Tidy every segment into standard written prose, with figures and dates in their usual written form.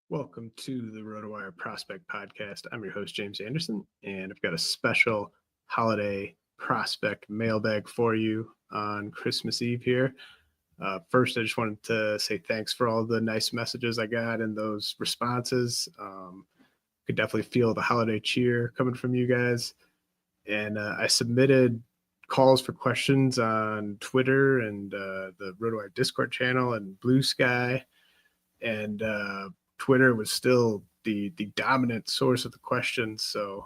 Welcome to the RotoWire Prospect Podcast. I'm your host, James Anderson, and I've got a special holiday prospect mailbag for you on Christmas Eve here. First, I just wanted to say thanks for all the nice messages I got and those responses. Could definitely feel the holiday cheer coming from you guys. And I submitted calls for questions on Twitter and the RotoWire Discord channel and Blue Sky. And Twitter was still the dominant source of the questions. So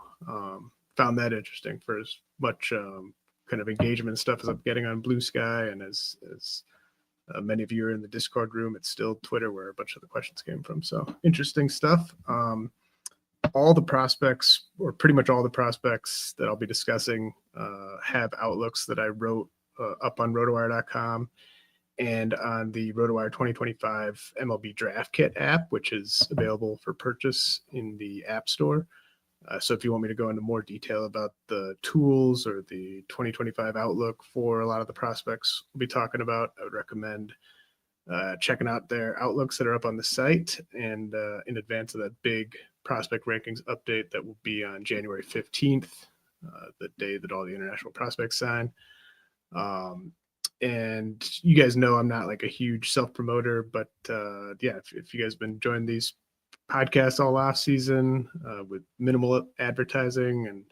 found that interesting for as much kind of engagement and stuff as I'm getting on Blue Sky. And as many of you are in the Discord room, it's still Twitter where a bunch of the questions came from. So interesting stuff. All the prospects, or pretty much all the prospects that I'll be discussing, have outlooks that I wrote up on rotowire.com and on the RotoWire 2025 MLB Draft Kit app, which is available for purchase in the App Store. So if you want me to go into more detail about the tools or the 2025 outlook for a lot of the prospects we'll be talking about, I would recommend checking out their outlooks that are up on the site and in advance of that big prospect rankings update that will be on January 15th, the day that all the international prospects sign. And you guys know I'm not like a huge self-promoter, but yeah, if you guys have been enjoying these podcasts all off season with minimal advertising, and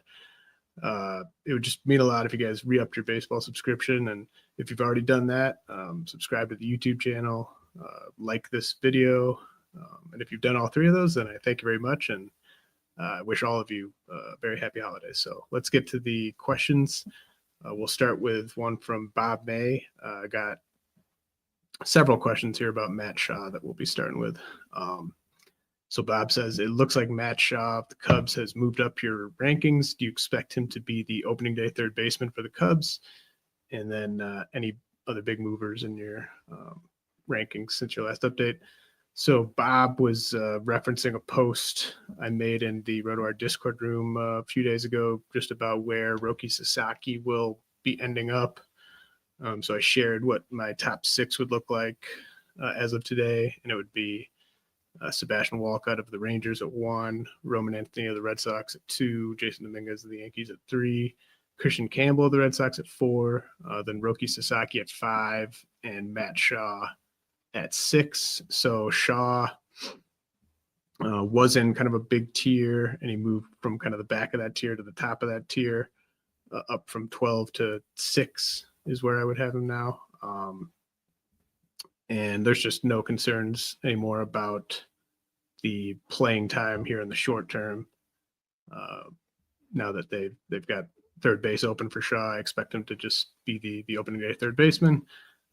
it would just mean a lot if you guys re-upped your baseball subscription. And if you've already done that, subscribe to the YouTube channel, like this video. And if you've done all three of those, then I thank you very much. And I wish all of you very happy holidays. So let's get to the questions. We'll start with one from Bob May. I got several questions here about Matt Shaw that we'll be starting with. So Bob says, it looks like Matt Shaw of the Cubs has moved up your rankings. Do you expect him to be the opening day third baseman for the Cubs? And then any other big movers in your rankings since your last update? So Bob was referencing a post I made in the RotoWire Discord room a few days ago just about where Roki Sasaki will be ending up. So I shared what my top six would look like as of today, and it would be Sebastian Walcott of the Rangers at 1, Roman Anthony of the Red Sox at 2, Jason Dominguez of the Yankees at 3, Christian Campbell of the Red Sox at 4, then Roki Sasaki at 5, and Matt Shaw at 6. So Shaw was in kind of a big tier, and he moved from kind of the back of that tier to the top of that tier, up from 12 to 6 is where I would have him now. And there's just no concerns anymore about the playing time here in the short term. Now that they've got third base open for Shaw, I expect him to just be the opening day third baseman.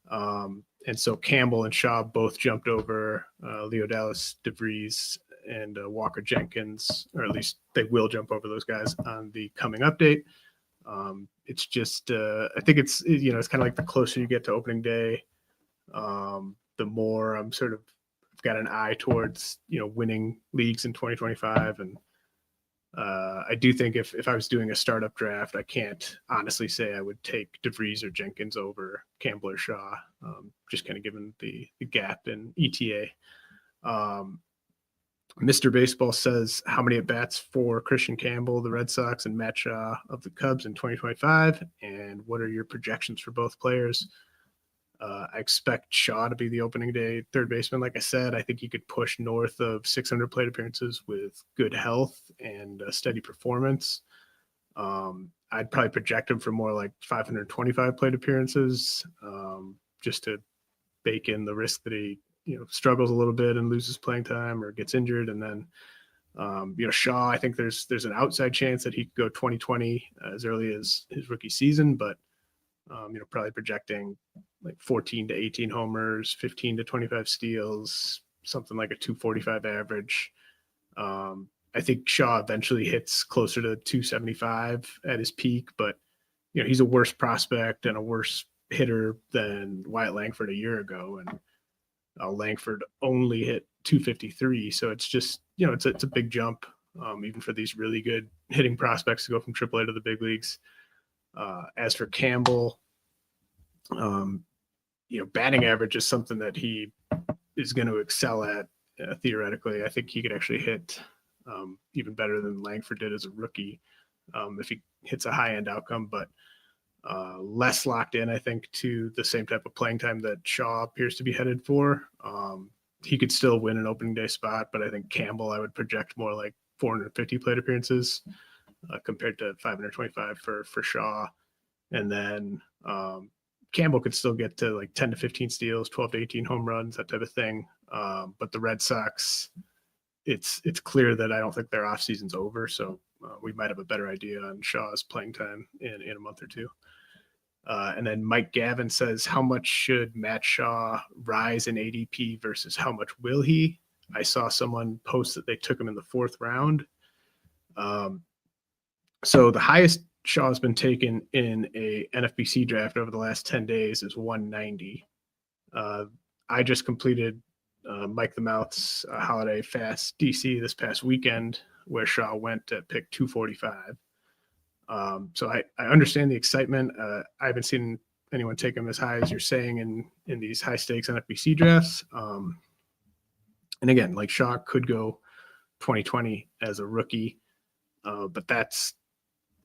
And so Campbell and Shaw both jumped over Leo Dallas, DeVries, and Walker Jenkins, or at least they will jump over those guys on the coming update. It's just, I think it's kind of like the closer you get to opening day, the more I'm sort of got an eye towards, winning leagues in 2025. And I do think if I was doing a startup draft, I can't honestly say I would take DeVries or Jenkins over Campbell or Shaw, just kind of given the gap in ETA. Mr. Baseball says, how many at-bats for Christian Campbell, the Red Sox, and Matt Shaw of the Cubs in 2025? And what are your projections for both players? I expect Shaw to be the opening day third baseman. Like I said, I think he could push north of 600 plate appearances with good health and a steady performance. I'd probably project him for more like 525 plate appearances, just to bake in the risk that he struggles a little bit and loses playing time or gets injured. And then Shaw, I think there's an outside chance that he could go 2020 as early as his rookie season, but probably projecting like 14 to 18 homers, 15 to 25 steals, something like a 245 average. I think Shaw eventually hits closer to 275 at his peak, but he's a worse prospect and a worse hitter than Wyatt Langford a year ago, and Langford only hit 253. So it's just it's a big jump, even for these really good hitting prospects to go from AAA to the big leagues. As for Campbell, batting average is something that he is going to excel at theoretically. I think he could actually hit even better than Langford did as a rookie if he hits a high-end outcome, but less locked in, I think, to the same type of playing time that Shaw appears to be headed for. He could still win an opening day spot, but I think Campbell, I would project more like 450 plate appearances compared to 525 for Shaw. And then Campbell could still get to like 10 to 15 steals, 12 to 18 home runs, that type of thing. But the Red Sox, it's clear that I don't think their off season's over. So we might have a better idea on Shaw's playing time in a month or two. And then Mike Gavin says, how much should Matt Shaw rise in ADP versus how much will he? I saw someone post that they took him in the 4th round. So the highest Shaw's been taken in a NFBC draft over the last 10 days is 190. I just completed Mike the Mouth's Holliday Fast DC this past weekend, where Shaw went at pick 245. So I understand the excitement. I haven't seen anyone take him as high as you're saying in these high stakes NFBC drafts. And again, like Shaw could go 2020 as a rookie, but that's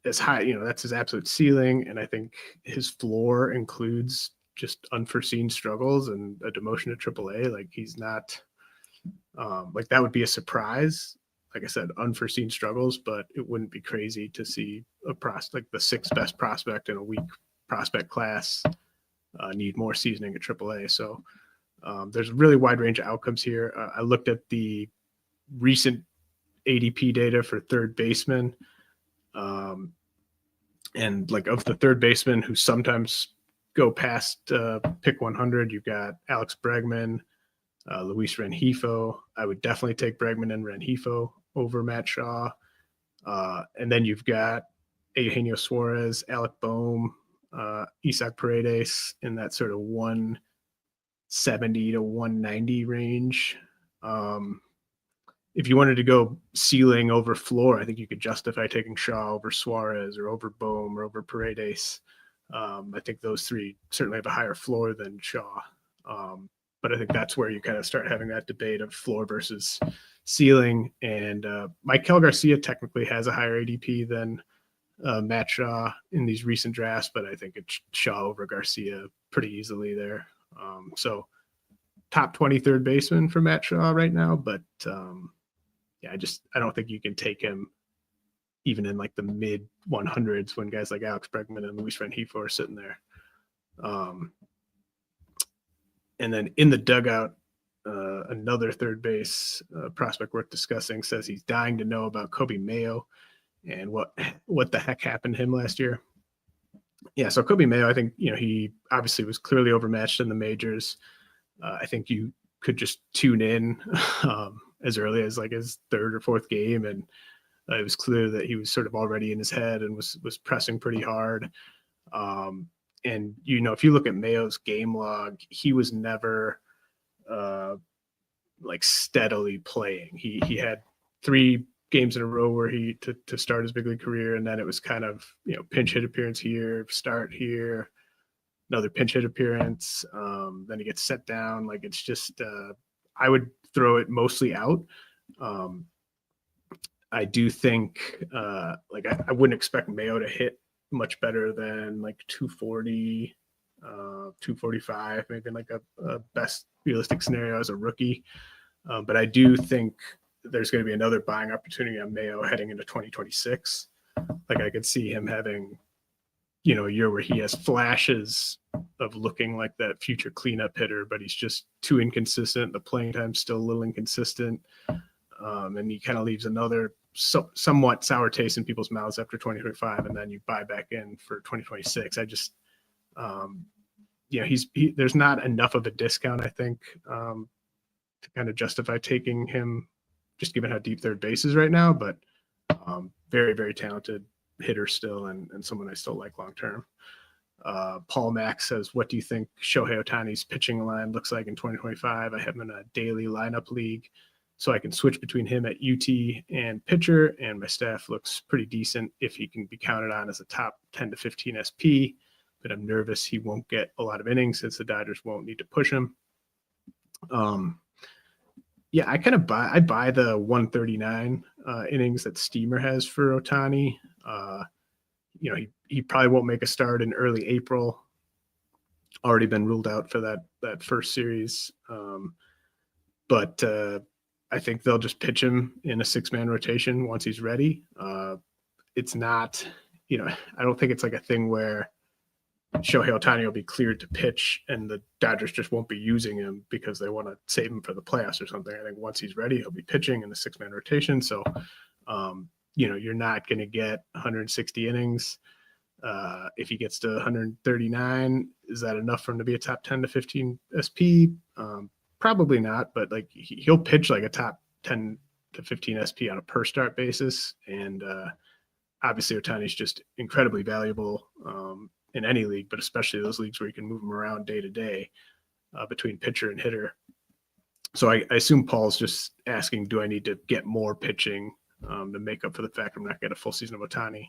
as high, that's his absolute ceiling. And I think his floor includes just unforeseen struggles and a demotion to AAA. Like he's not like that would be a surprise. Like I said, unforeseen struggles, but it wouldn't be crazy to see a prospect, the 6th best prospect in a weak prospect class, need more seasoning at AAA. So there's a really wide range of outcomes here. I looked at the recent ADP data for third baseman. And like of the third baseman who sometimes go past pick 100, you've got Alex Bregman, Luis Rengifo. I would definitely take Bregman and Rengifo over Matt Shaw. And then you've got Eugenio Suarez, Alec Boehm, Isaac Paredes in that sort of 170 to 190 range. If you wanted to go ceiling over floor, I think you could justify taking Shaw over Suarez or over Boehm or over Paredes. I think those three certainly have a higher floor than Shaw. But I think that's where you kind of start having that debate of floor versus ceiling. And Maikel Garcia technically has a higher ADP than Matt Shaw in these recent drafts, but I think it's Shaw over Garcia pretty easily there. So top 20 third baseman for Matt Shaw right now, but I don't think you can take him even in like the mid 100s when guys like Alex Bregman and Luis Rengifo are sitting there. And then in the dugout, another third base prospect worth discussing says he's dying to know about Coby Mayo and what the heck happened to him last year. Yeah, so Coby Mayo, I think, he obviously was clearly overmatched in the majors. I think you could just tune in as early as like his 3rd or 4th game, and it was clear that he was sort of already in his head and was pressing pretty hard. And if you look at Mayo's game log, he was never like steadily playing. He had 3 games in a row where he to start his big league career, and then it was kind of pinch hit appearance here, start here, another pinch hit appearance, then he gets set down. Like it's just I would throw it mostly out. I do think I wouldn't expect Mayo to hit much better than like 240, 245, maybe like a best realistic scenario as a rookie. But I do think there's going to be another buying opportunity on Mayo heading into 2026. Like I could see him having, a year where he has flashes of looking like that future cleanup hitter, but he's just too inconsistent. The playing time's still a little inconsistent. And he kind of leaves another somewhat sour taste in people's mouths after 2025. And then you buy back in for 2026. I just, there's not enough of a discount, I think, to kind of justify taking him just given how deep third base is right now, but very, very talented hitter still and someone I still like long-term. Paul Mack says, what do you think Shohei Ohtani's pitching line looks like in 2025? I have him in a daily lineup league, so I can switch between him at UT and pitcher, and my staff looks pretty decent if he can be counted on as a top 10 to 15 SP, but I'm nervous he won't get a lot of innings since the Dodgers won't need to push him. Yeah, I buy the 139 innings that Steamer has for Ohtani. He probably won't make a start in early April. Already been ruled out for that first series. But I think they'll just pitch him in a 6-man rotation once he's ready. It's not, I don't think it's like a thing where Shohei Ohtani will be cleared to pitch and the Dodgers just won't be using him because they want to save him for the playoffs or something. I think once he's ready, he'll be pitching in the 6-man rotation. So, you're not going to get 160 innings. If he gets to 139, is that enough for him to be a top 10 to 15 SP? Probably not, but like he'll pitch like a top 10 to 15 SP on a per start basis. And obviously Ohtani's just incredibly valuable in any league, but especially those leagues where you can move him around day to day between pitcher and hitter. So I assume Paul's just asking, do I need to get more pitching to make up for the fact I'm not getting a full season of Ohtani?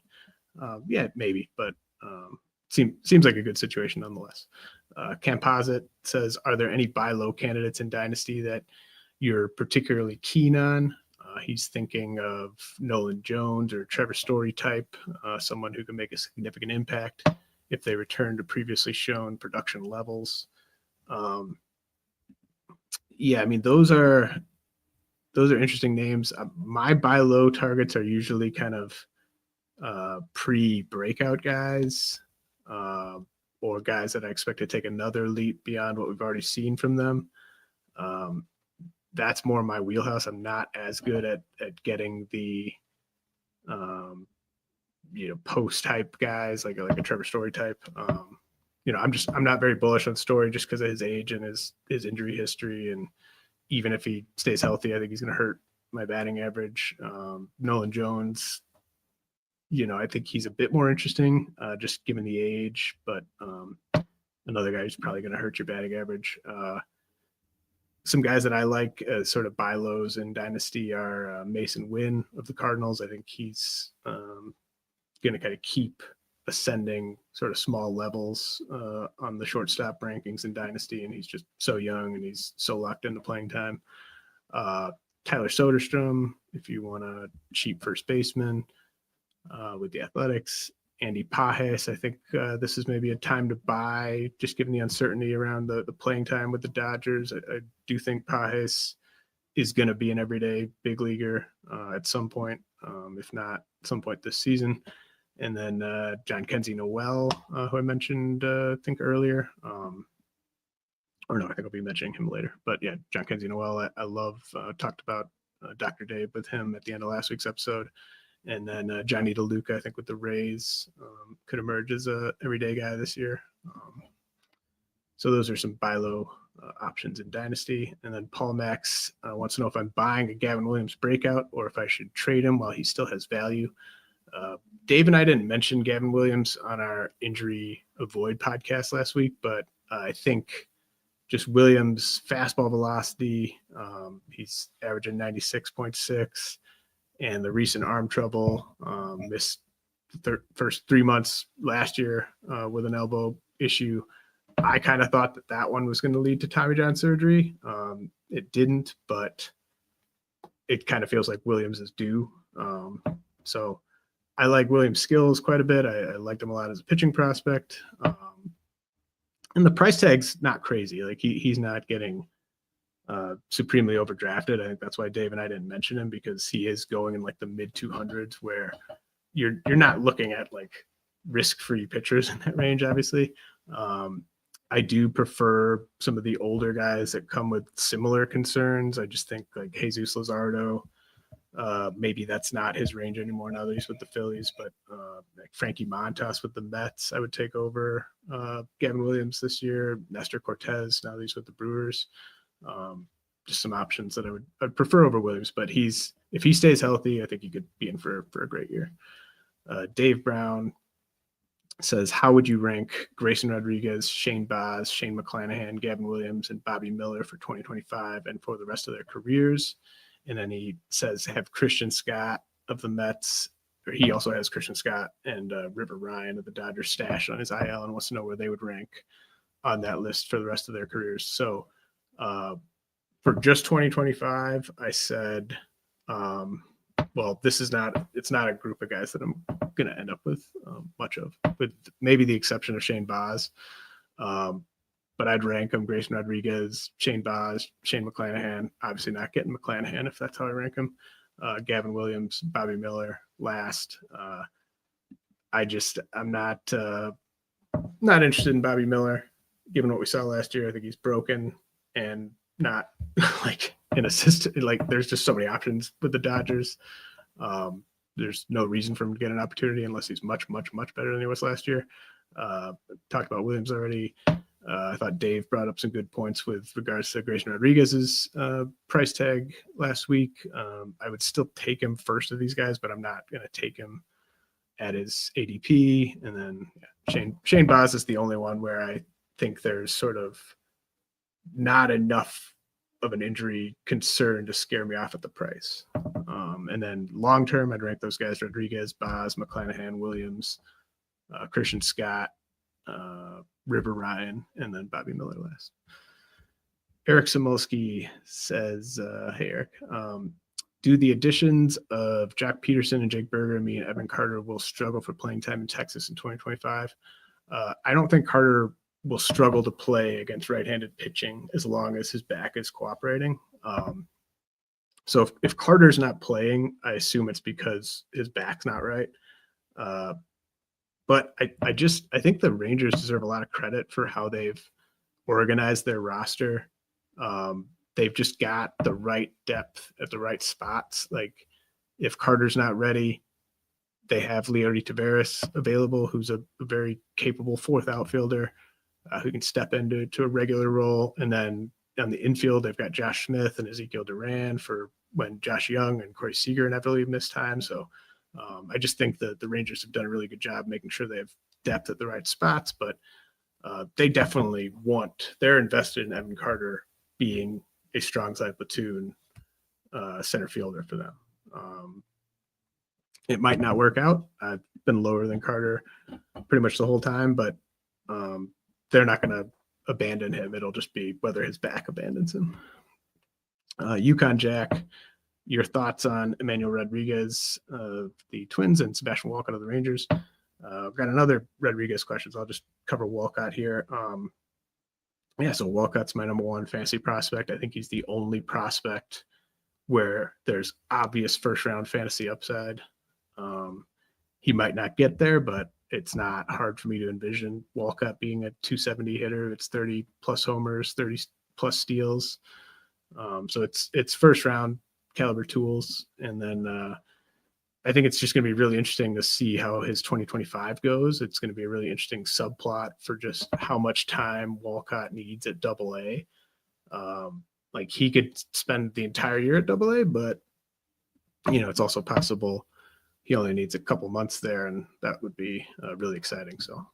Yeah, maybe, but seems like a good situation nonetheless. Camposit says, are there any buy low candidates in Dynasty that you're particularly keen on? He's thinking of Nolan Jones or Trevor Story type, someone who can make a significant impact if they return to previously shown production levels. Yeah, I mean, those are interesting names. My buy low targets are usually kind of pre-breakout guys or guys that I expect to take another leap beyond what we've already seen from them. That's more my wheelhouse. I'm not as good at getting the post type guys like a Trevor Story type. I'm not very bullish on Story just because of his age and his injury history, and even if he stays healthy, I think he's going to hurt my batting average. Nolan Jones, I think he's a bit more interesting just given the age, but another guy who's probably going to hurt your batting average. Some guys that I like sort of buy lows in Dynasty are Mason Wynn of the Cardinals. I think he's going to kind of keep ascending sort of small levels on the shortstop rankings in Dynasty, and he's just so young and he's so locked into playing time. Tyler Soderstrom, if you want a cheap first baseman with the Athletics. Andy Pages, I think this is maybe a time to buy, just given the uncertainty around the playing time with the Dodgers. I do think Pages is going to be an everyday big leaguer at some point, if not at some point this season. And then John Kenzie Noel, who I mentioned, I think earlier. Or no, I think I'll be mentioning him later. But yeah, John Kenzie Noel, I love. Talked about Dr. Dave with him at the end of last week's episode. And then Johnny DeLuca, I think with the Rays, could emerge as a everyday guy this year. So those are some buy low options in Dynasty. And then Paul Max wants to know if I'm buying a Gavin Williams breakout or if I should trade him while he still has value. Dave and I didn't mention Gavin Williams on our injury avoid podcast last week, but I think just Williams' fastball velocity, he's averaging 96.6. And the recent arm trouble, missed the first 3 months last year with an elbow issue. I kind of thought that one was going to lead to Tommy John surgery. It didn't, but it kind of feels like Williams is due. So I like Williams' skills quite a bit. I liked him a lot as a pitching prospect. And the price tag's not crazy. Like he's not getting supremely overdrafted. I think that's why Dave and I didn't mention him, because he is going in like the mid 200s where you're not looking at like risk-free pitchers in that range, obviously. I do prefer some of the older guys that come with similar concerns. I just think like Jesus Luzardo, maybe that's not his range anymore now that he's with the Phillies, but like Frankie Montas with the Mets, I would take over Gavin Williams this year. Nestor Cortez, now that he's with the Brewers. Just some options that I'd prefer over Williams, but if he stays healthy, I think he could be in for a great year. Dave Brown says, how would you rank Grayson Rodriguez, Shane Baz, Shane McClanahan, Gavin Williams, and Bobby Miller for 2025 and for the rest of their careers? And then he says, have Christian Scott of the Mets, or he also has Christian Scott and River Ryan of the Dodgers stashed on his IL and wants to know where they would rank on that list for the rest of their careers. So For just 2025, I said, well, it's not a group of guys that I'm going to end up with much of, with maybe the exception of Shane Baz. But I'd rank them: Grayson Rodriguez, Shane Baz, Shane McClanahan. Obviously not getting McClanahan if that's how I rank him. Gavin Williams, Bobby Miller last. I'm not interested in Bobby Miller, given what we saw last year. I think he's broken and not like an assistant. Like, there's just so many options with the Dodgers. There's no reason for him to get an opportunity unless he's much, much, much better than he was last year. Talked about Williams already. I thought Dave brought up some good points with regards to Grayson Rodriguez's price tag last week. I would still take him first of these guys, but I'm not going to take him at his ADP. And then Shane Baz is the only one where I think there's sort of not enough of an injury concern to scare me off at the price. And then long term, I'd rank those guys: Rodriguez, Baz, McClanahan, Williams, Christian Scott, River Ryan, and then Bobby Miller last. Eric Samolsky says, hey, Eric, do the additions of Jock Peterson and Jake Berger mean Evan Carter will struggle for playing time in Texas in 2025? I don't think Carter will struggle to play against right-handed pitching as long as his back is cooperating. So if Carter's not playing, I assume it's because his back's not right. But I think the Rangers deserve a lot of credit for how they've organized their roster. They've just got the right depth at the right spots. Like, if Carter's not ready, they have Leiter Taveras available, who's a very capable fourth outfielder who can step into a regular role. And then on the infield, they've got Josh Smith and Ezekiel Duran for when Josh Young and Corey Seager inevitably miss time. So I just think that the Rangers have done a really good job making sure they have depth at the right spots, but they definitely they're invested in Evan Carter being a strong side platoon center fielder for them. It might not work out. I've been lower than Carter pretty much the whole time, but they're not going to abandon him. It'll just be whether his back abandons him. Yukon Jack, your thoughts on Emmanuel Rodriguez of the Twins and Sebastian Walcott of the Rangers? I've got another Rodriguez question, so I'll just cover Walcott here. So Walcott's my number one fantasy prospect. I think he's the only prospect where there's obvious first-round fantasy upside. He might not get there, but it's not hard for me to envision Walcott being a 270 hitter. It's 30-plus homers, 30-plus steals. So it's first-round caliber tools. And then I think it's just going to be really interesting to see how his 2025 goes. It's going to be a really interesting subplot for just how much time Walcott needs at AA. Like, he could spend the entire year at AA, but it's also possible he only needs a couple months there, and that would be really exciting. So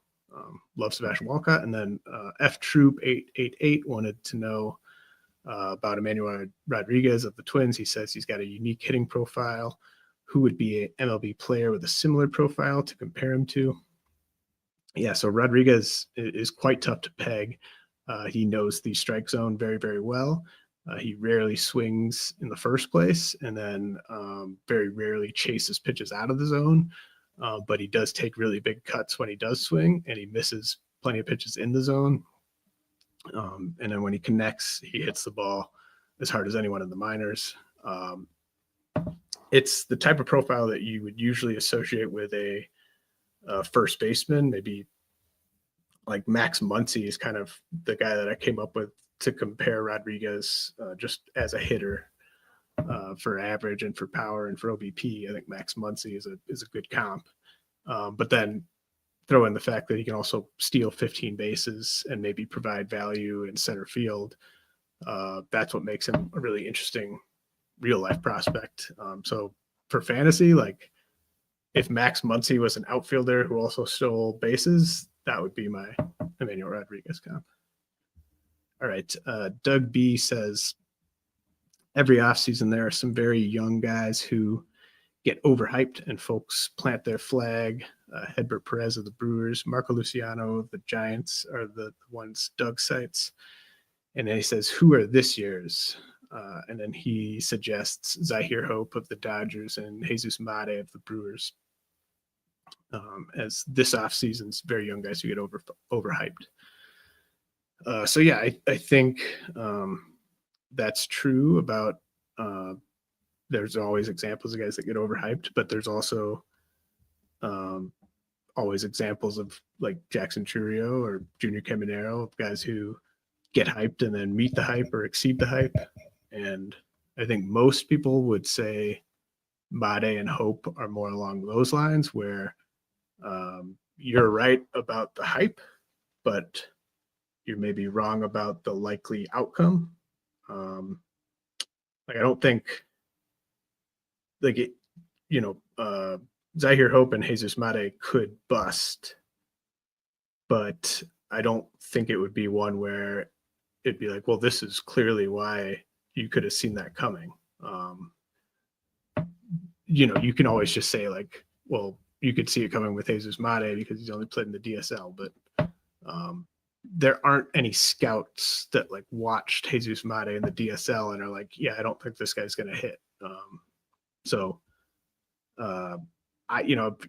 love Sebastian Walcott. And then F Troop 888 wanted to know about Emmanuel Rodriguez of the Twins. He says he's got a unique hitting profile. Who would be an MLB player with a similar profile to compare him to? Yeah, so Rodriguez is quite tough to peg. He knows the strike zone very, very well. He rarely swings in the first place, and then very rarely chases pitches out of the zone. But he does take really big cuts when he does swing, and he misses plenty of pitches in the zone. And then when he connects, he hits the ball as hard as anyone in the minors. It's the type of profile that you would usually associate with a first baseman. Maybe like Max Muncy is kind of the guy that I came up with to compare Rodriguez just as a hitter for average and for power and for OBP. I think Max Muncy is a good comp. But then throw in the fact that he can also steal 15 bases and maybe provide value in center field. That's what makes him a really interesting real life prospect. So for fantasy, like, if Max Muncy was an outfielder who also stole bases, that would be my Emmanuel Rodriguez comp. All right. Doug B says, every offseason there are some very young guys who get overhyped and folks plant their flag. Hedbert Perez of the Brewers, Marco Luciano of the Giants are the ones Doug cites. And then he says, who are this year's And then he suggests Zyhir Hope of the Dodgers and Jesus Mate of the Brewers as this offseason's very young guys who get overhyped. So yeah, I think that's true about there's always examples of guys that get overhyped, but there's also always examples of like Jackson Churio or Junior Caminero, of guys who get hyped and then meet the hype or exceed the hype. And I think most people would say Mate and Hope are more along those lines, where you're right about the hype, but you're maybe wrong about the likely outcome. Like, I don't think like it, Zyhir Hope and Jesus Mate could bust, but I don't think it would be one where it'd be like, well, this is clearly why you could have seen that coming. You can always just say like, well, you could see it coming with Jesus Mate because he's only played in the DSL, but there aren't any scouts that like watched Jesus Mate in the DSL and are like, yeah, I don't think this guy's going to hit.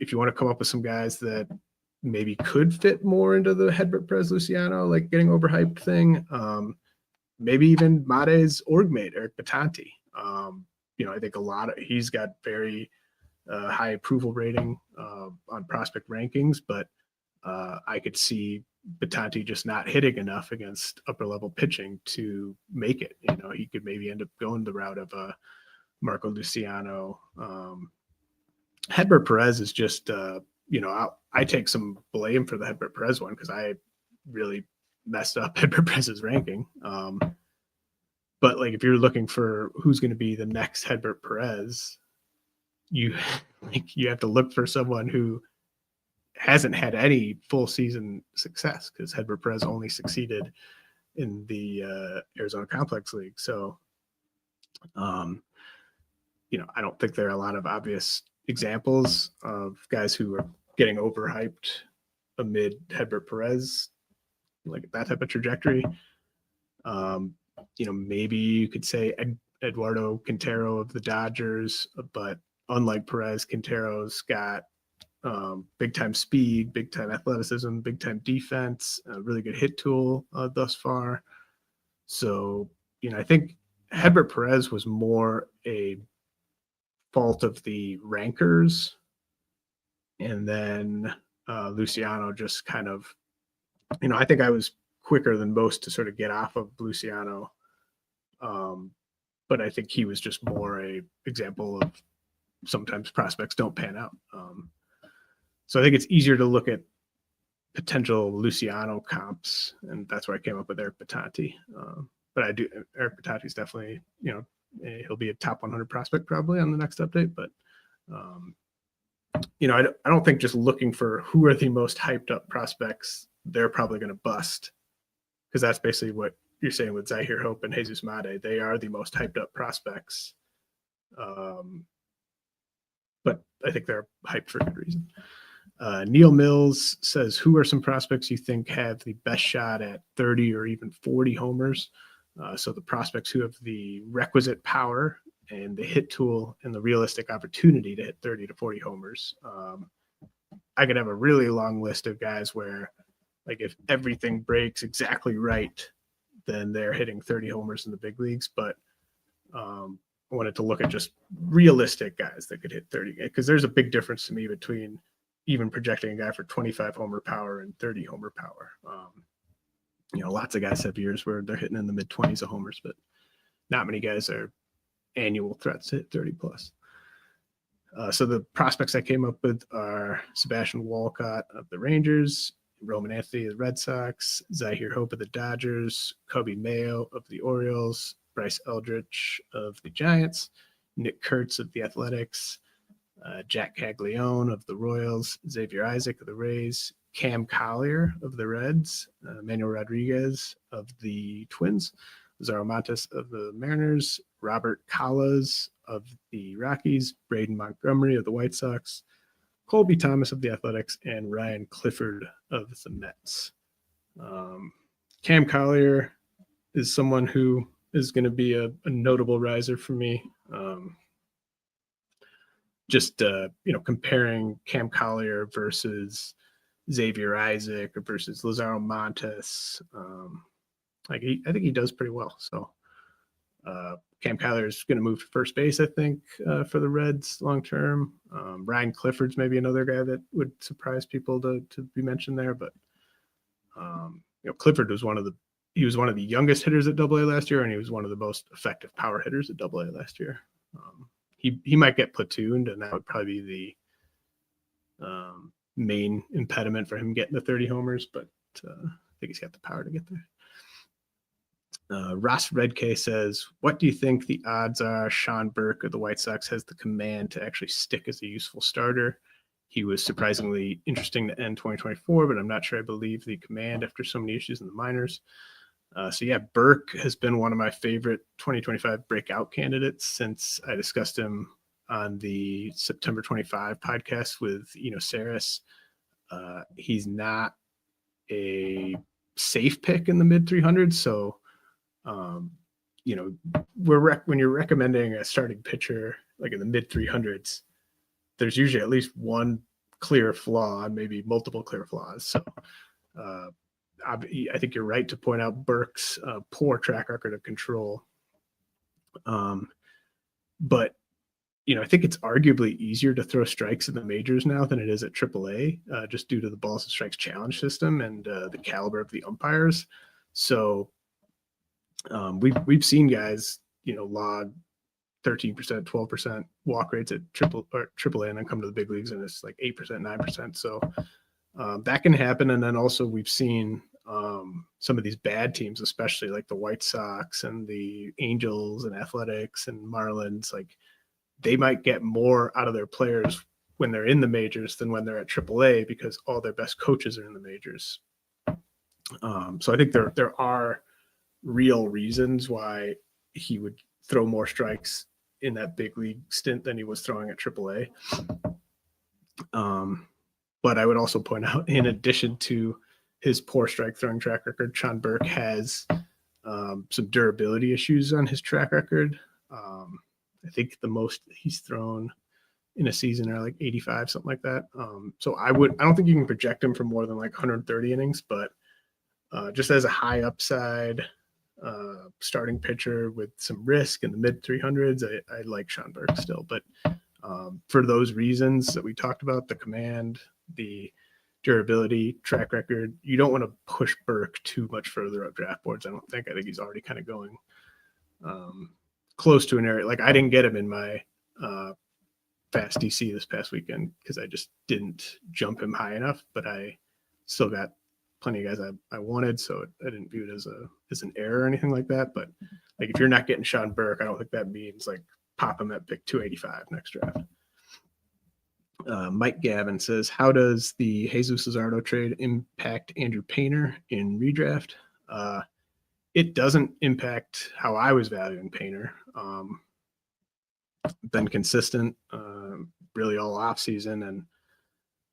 If you want to come up with some guys that maybe could fit more into the Hedbert Perez Luciano, like getting overhyped thing, maybe even Mate's org mate, Eric Batanti. I think he's got very high approval rating on prospect rankings, but I could see Batanti just not hitting enough against upper level pitching to make it. He could maybe end up going the route of Marco Luciano. Hedbert Perez is just, I take some blame for the Hedbert Perez one because I really messed up Hedbert Perez's ranking. But like, if you're looking for who's going to be the next Hedbert Perez, you have to look for someone who hasn't had any full season success, because Hedbert Perez only succeeded in the Arizona Complex League. So, I don't think there are a lot of obvious examples of guys who are getting overhyped amid Hedbert Perez, like that type of trajectory. Maybe you could say Eduardo Quintero of the Dodgers, but unlike Perez, Quintero's got big time speed, big time athleticism, big time defense, a really good hit tool thus far. So, I think Hedbert Perez was more a fault of the rankers, and then Luciano just kind of, I think I was quicker than most to sort of get off of Luciano, but I think he was just more a example of sometimes prospects don't pan out. So I think it's easier to look at potential Luciano comps, and that's where I came up with Eric Batanti. But Eric Batanti's definitely, he'll be a top 100 prospect probably on the next update, but I don't think just looking for who are the most hyped up prospects, they're probably going to bust, because that's basically what you're saying with Zyhir Hope and Jesus Mate. They are the most hyped up prospects, but I think they're hyped for good reason. Neil Mills says, who are some prospects you think have the best shot at 30 or even 40 homers? So the prospects who have the requisite power and the hit tool and the realistic opportunity to hit 30 to 40 homers. I could have a really long list of guys where, like, if everything breaks exactly right, then they're hitting 30 homers in the big leagues. But I wanted to look at just realistic guys that could hit 30, because there's a big difference to me between even projecting a guy for 25 homer power and 30 homer power. Lots of guys have years where they're hitting in the mid 20s of homers, but not many guys are annual threats to hit 30 plus. So the prospects I came up with are Sebastian Walcott of the Rangers, Roman Anthony of the Red Sox, Zyhir Hope of the Dodgers, Coby Mayo of the Orioles, Bryce Eldridge of the Giants, Nick Kurtz of the Athletics, Jack Caglione of the Royals, Xavier Isaac of the Rays, Cam Collier of the Reds, Emmanuel Rodriguez of the Twins, Zaro Montes of the Mariners, Robert Callas of the Rockies, Braden Montgomery of the White Sox, Colby Thomas of the Athletics, and Ryan Clifford of the Mets. Cam Collier is someone who is going to be a notable riser for me. Just comparing Cam Collier versus Xavier Isaac or versus Lazaro Montes. I think he does pretty well. So Cam Collier is going to move to first base, I think, for the Reds long term. Ryan Clifford's maybe another guy that would surprise people to be mentioned there, but Clifford was one of the youngest hitters at AA last year, and he was one of the most effective power hitters at AA last year. He might get platooned, and that would probably be the main impediment for him getting the 30 homers, but I think he's got the power to get there. Ross Redk says, what do you think the odds are Sean Burke of the White Sox has the command to actually stick as a useful starter? He was surprisingly interesting to end 2024, but I'm not sure I believe the command after so many issues in the minors. Burke has been one of my favorite 2025 breakout candidates since I discussed him on the September 25 podcast with Eno Saris. He's not a safe pick in the mid 300s. So, when you're recommending a starting pitcher, like in the mid 300s, there's usually at least one clear flaw, maybe multiple clear flaws. So, I think you're right to point out Burke's poor track record of control. But I think it's arguably easier to throw strikes in the majors now than it is at AAA, just due to the balls and strikes challenge system and the caliber of the umpires. So we've seen guys, log 13%, 12% walk rates at AAA and then come to the big leagues and it's like 8%, 9%. So that can happen. And then also we've seen some of these bad teams, especially like the White Sox and the Angels and Athletics and Marlins, like they might get more out of their players when they're in the majors than when they're at AAA because all their best coaches are in the majors. So I think there are real reasons why he would throw more strikes in that big league stint than he was throwing at AAA. But I would also point out, in addition to his poor strike throwing track record, Sean Burke has some durability issues on his track record. I think the most he's thrown in a season are like 85, something like that. So I don't think you can project him for more than like 130 innings, but just as a high upside starting pitcher with some risk in the mid 300s, I like Sean Burke still. But for those reasons that we talked about, the command, the durability, track record, you don't want to push Burke too much further up draft boards. I think he's already kind of going close to an area. Like I didn't get him in my fast DC this past weekend because I just didn't jump him high enough, but I still got plenty of guys I wanted, so I didn't view it as an error or anything like that. But like if you're not getting Sean Burke, I don't think that means like pop him at pick 285 next draft. Mike Gavin says, how does the Jesus Luzardo trade impact Andrew Painter in redraft? It doesn't impact how I was valuing Painter. Been consistent really all off season,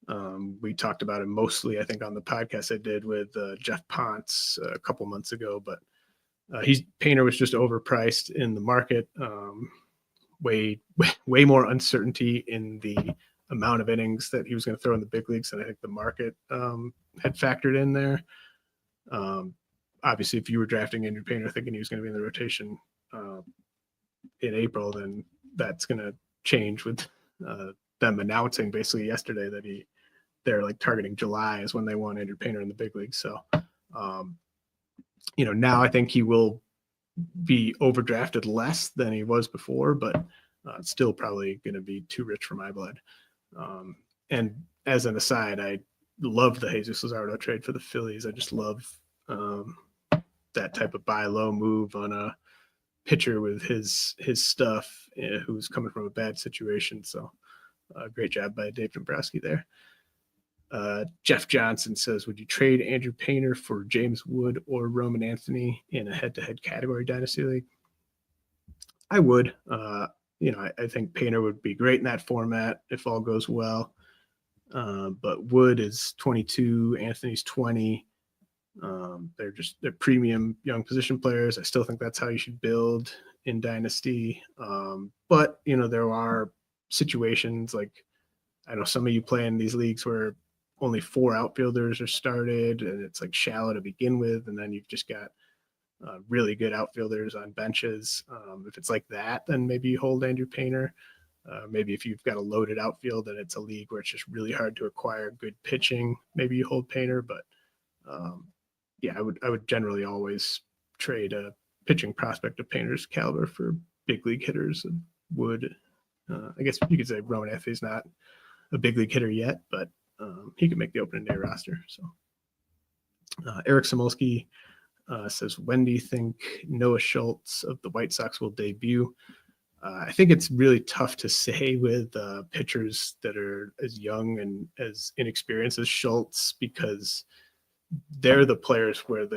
and we talked about it mostly, I think, on the podcast I did with Jeff Ponce a couple months ago. But Painter was just overpriced in the market. Way more uncertainty in the amount of innings that he was going to throw in the big leagues than I think the market had factored in there. Obviously, if you were drafting Andrew Painter thinking he was going to be in the rotation in April, then that's going to change with them announcing basically yesterday that they're like targeting July is when they want Andrew Painter in the big leagues. So, now I think he will be overdrafted less than he was before, but it's still probably going to be too rich for my blood. And as an aside, I love the Jesus Luzardo trade for the Phillies. I just love that type of buy low move on a pitcher with his stuff who's coming from a bad situation. So great job by Dave Dombrowski there. Jeff Johnson says, would you trade Andrew Painter for James Wood or Roman Anthony in a head-to-head category dynasty league? I would. I think Painter would be great in that format if all goes well. But Wood is 22, Anthony's 20. They're premium young position players. I still think that's how you should build in Dynasty. But, there are situations like, I know some of you play in these leagues where only 4 outfielders are started and it's like shallow to begin with. And then you've just got really good outfielders on benches. If it's like that, then maybe you hold Andrew Painter. Maybe if you've got a loaded outfield and it's a league where it's just really hard to acquire good pitching, maybe you hold Painter. But I would generally always trade a pitching prospect of Painter's caliber for big league hitters. I guess you could say Rowan Anthony's not a big league hitter yet, but he could make the opening day roster. So Eric Samolsky says, when do you think Noah Schultz of the White Sox will debut? I think it's really tough to say with pitchers that are as young and as inexperienced as Schultz, because they're the players where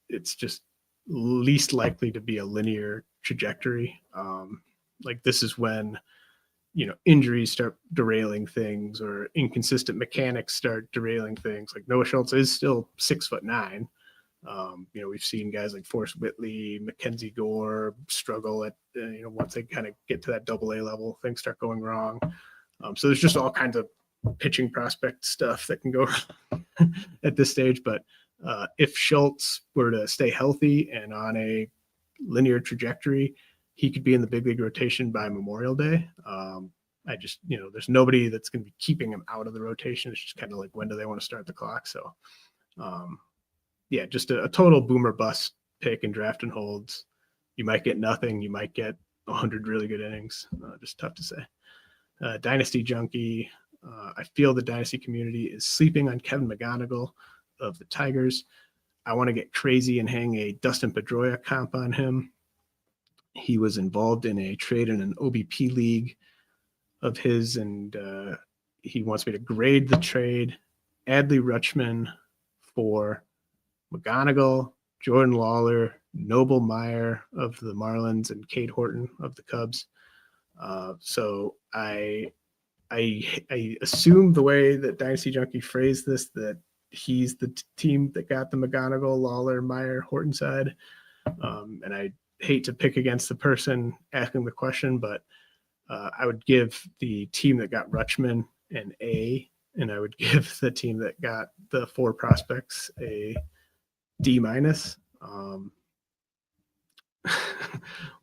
it's just least likely to be a linear trajectory. Like this is when, injuries start derailing things or inconsistent mechanics start derailing things. Like Noah Schultz is still 6'9". We've seen guys like Forrest Whitley, Mackenzie Gore struggle at, once they kind of get to that AA level, things start going wrong. So there's just all kinds of pitching prospect stuff that can go at this stage. But if Schultz were to stay healthy and on a linear trajectory, he could be in the big league rotation by Memorial Day. There's nobody that's going to be keeping him out of the rotation. It's just kind of like, when do they want to start the clock? So, just a total boomer bust pick and draft and holds. You might get nothing. You might get 100 really good innings. Just tough to say. Dynasty Junkie. I feel the Dynasty community is sleeping on Kevin McGonigle of the Tigers. I want to get crazy and hang a Dustin Pedroia comp on him. He was involved in a trade in an OBP league of his, and he wants me to grade the trade. Adley Rutschman for McGonigle, Jordan Lawler, Noble Meyer of the Marlins, and Cade Horton of the Cubs. So I assume the way that Dynasty Junkie phrased this, that he's the team that got the McGonigle, Lawler, Meyer, Horton side. And I hate to pick against the person asking the question, but I would give the team that got Rutschman an A, and I would give the team that got the 4 prospects a D-.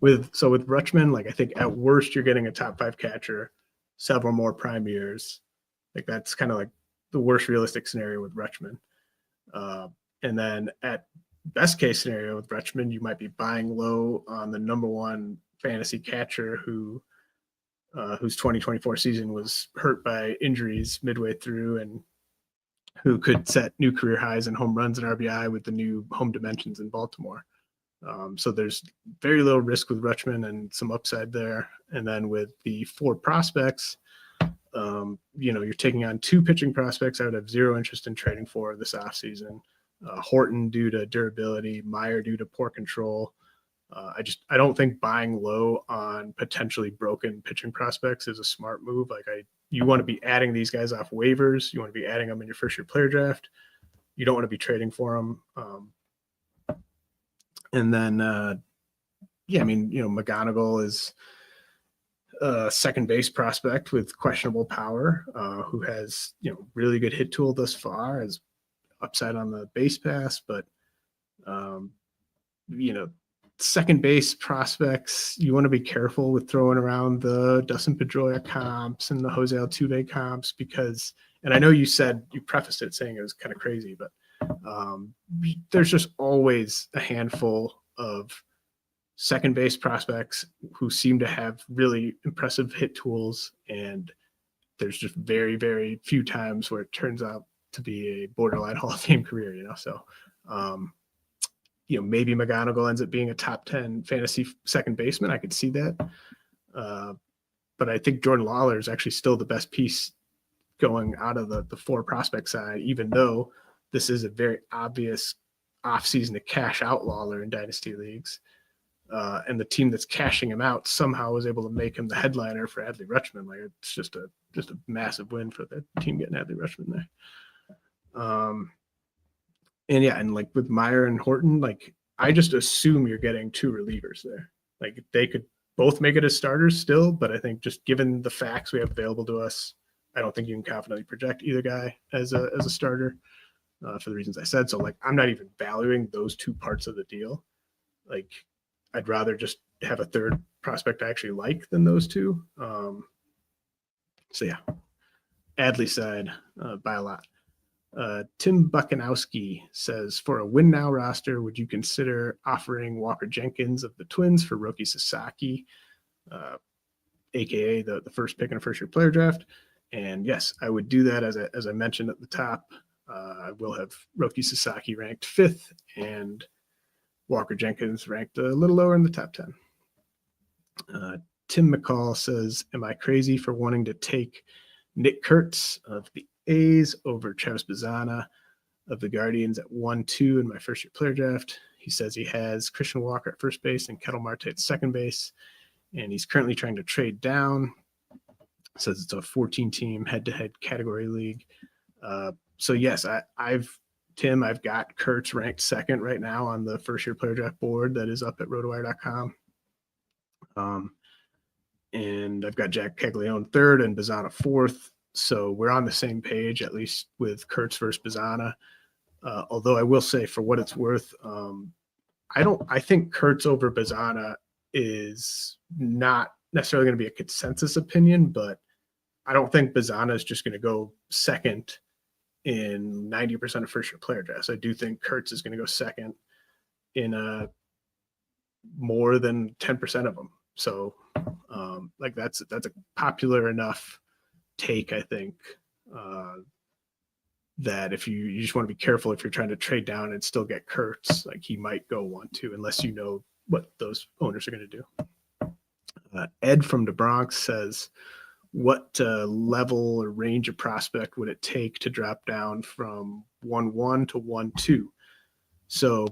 with Rutschman, like I think at worst you're getting a top 5 catcher, several more prime years. Like that's kind of like the worst realistic scenario with Rutschman. And then at best case scenario with Rutschman, you might be buying low on the number 1 fantasy catcher whose 2024 season was hurt by injuries midway through, and who could set new career highs in home runs and RBI with the new home dimensions in Baltimore. So there's very little risk with Rutschman and some upside there. And then with the 4 prospects, you're taking on 2 pitching prospects I would have zero interest in trading for this offseason. Horton due to durability, Meyer due to poor control. I don't think buying low on potentially broken pitching prospects is a smart move. You want to be adding these guys off waivers. You want to be adding them in your first year player draft. You don't want to be trading for them. And then, McGonigle is a second base prospect with questionable power, who has, really good hit tool thus far, has upside on the base pass, but, second base prospects, you want to be careful with throwing around the Dustin Pedroia comps and the Jose Altuve comps because, and I know you prefaced it saying it was kind of crazy, but there's just always a handful of second base prospects who seem to have really impressive hit tools, and there's just very, very few times where it turns out to be a borderline Hall of Fame career, so maybe McGonigle ends up being a top 10 fantasy second baseman. I could see that. But I think Jordan Lawler is actually still the best piece going out of the 4 prospect side, even though this is a very obvious offseason to cash out Lawler in dynasty leagues. And the team that's cashing him out somehow was able to make him the headliner for Adley Rutschman. Like it's just a massive win for the team getting Adley Rutschman there. And yeah, and like with Meyer and Horton, like I just assume you're getting two relievers there. Like they could both make it as starters still, but I think just given the facts we have available to us, I don't think you can confidently project either guy as a starter for the reasons I said. So like I'm not even valuing those two parts of the deal. Like I'd rather just have a third prospect I actually like than those two. So yeah, Adley side by a lot. Tim Buchanowski says, for a win now roster, would you consider offering Walker Jenkins of the Twins for Roki Sasaki, aka the first pick in a first-year player draft? And yes, I would do that. As I mentioned at the top, I will have Roki Sasaki ranked 5th and Walker Jenkins ranked a little lower in the top 10. Tim McCall says, am I crazy for wanting to take Nick Kurtz of the A's over Travis Basallo of the Guardians at 1-2 in my first-year player draft? He says he has Christian Walker at first base and Kettle Marte at second base, and he's currently trying to trade down. Says it's a 14-team head-to-head category league. So yes, I've got Kurtz ranked second right now on the first-year player draft board that is up at RotoWire.com. And I've got Jack Caglione third and Basallo fourth. So we're on the same page, at least with Kurtz versus Basallo. Although I will say, for what it's worth, I think Kurtz over Basallo is not necessarily going to be a consensus opinion, but I don't think Basallo is just going to go second in 90% of first-year player drafts. I do think Kurtz is going to go second in more than 10% of them. So like that's a popular enough take, I think, that if you just want to be careful if you're trying to trade down and still get Kurtz, like he might go 1-2 unless you know what those owners are going to do. Ed from the Bronx says, what level or range of prospect would it take to drop down from 1-1 to 1-2? So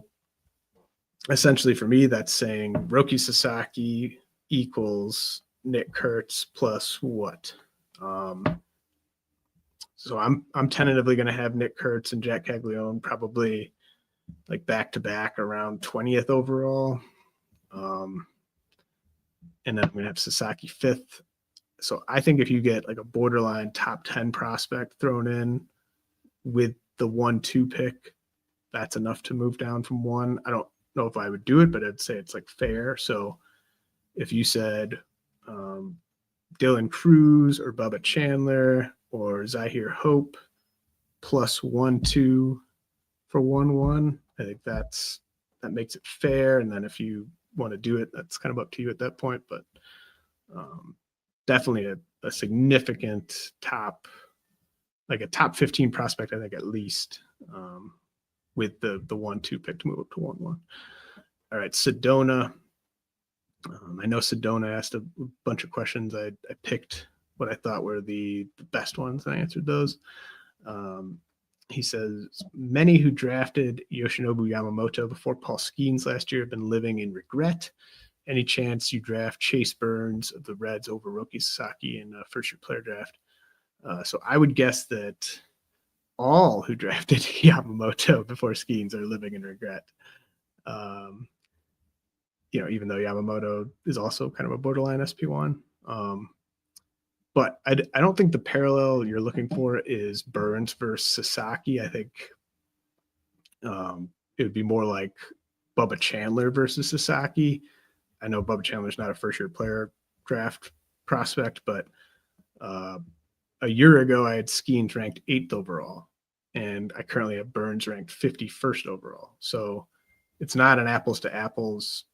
essentially for me, that's saying Roki Sasaki equals Nick Kurtz plus what? So I'm tentatively going to have Nick Kurtz and Jack Caglione probably like back to back around 20th overall. And then I'm going to have Sasaki 5th. So I think if you get like a borderline top 10 prospect thrown in with the 1-2 pick, that's enough to move down from 1. I don't know if I would do it, but I'd say it's like fair. So if you said Dylan Cruz or Bubba Chandler or Zahir Hope plus 1-2 for 1-1, I think that makes it fair. And then if you want to do it, that's kind of up to you at that point. But definitely a significant top 15 prospect, I think, at least, with the 1-2 pick to move up to 1-1. All right, Sedona. I know Sedona asked a bunch of questions. I picked what I thought were the best ones, and I answered those. He says, many who drafted Yoshinobu Yamamoto before Paul Skeens last year have been living in regret. Any chance you draft Chase Burns of the Reds over Roki Sasaki in a first-year player draft? So I would guess that all who drafted Yamamoto before Skeens are living in regret. Even though Yamamoto is also kind of a borderline SP1. But I don't think the parallel you're looking for is Burns versus Sasaki. I think it would be more like Bubba Chandler versus Sasaki. I know Bubba Chandler's not a first-year player draft prospect, but a year ago I had Skeens ranked 8th overall, and I currently have Burns ranked 51st overall. So it's not an apples to apples.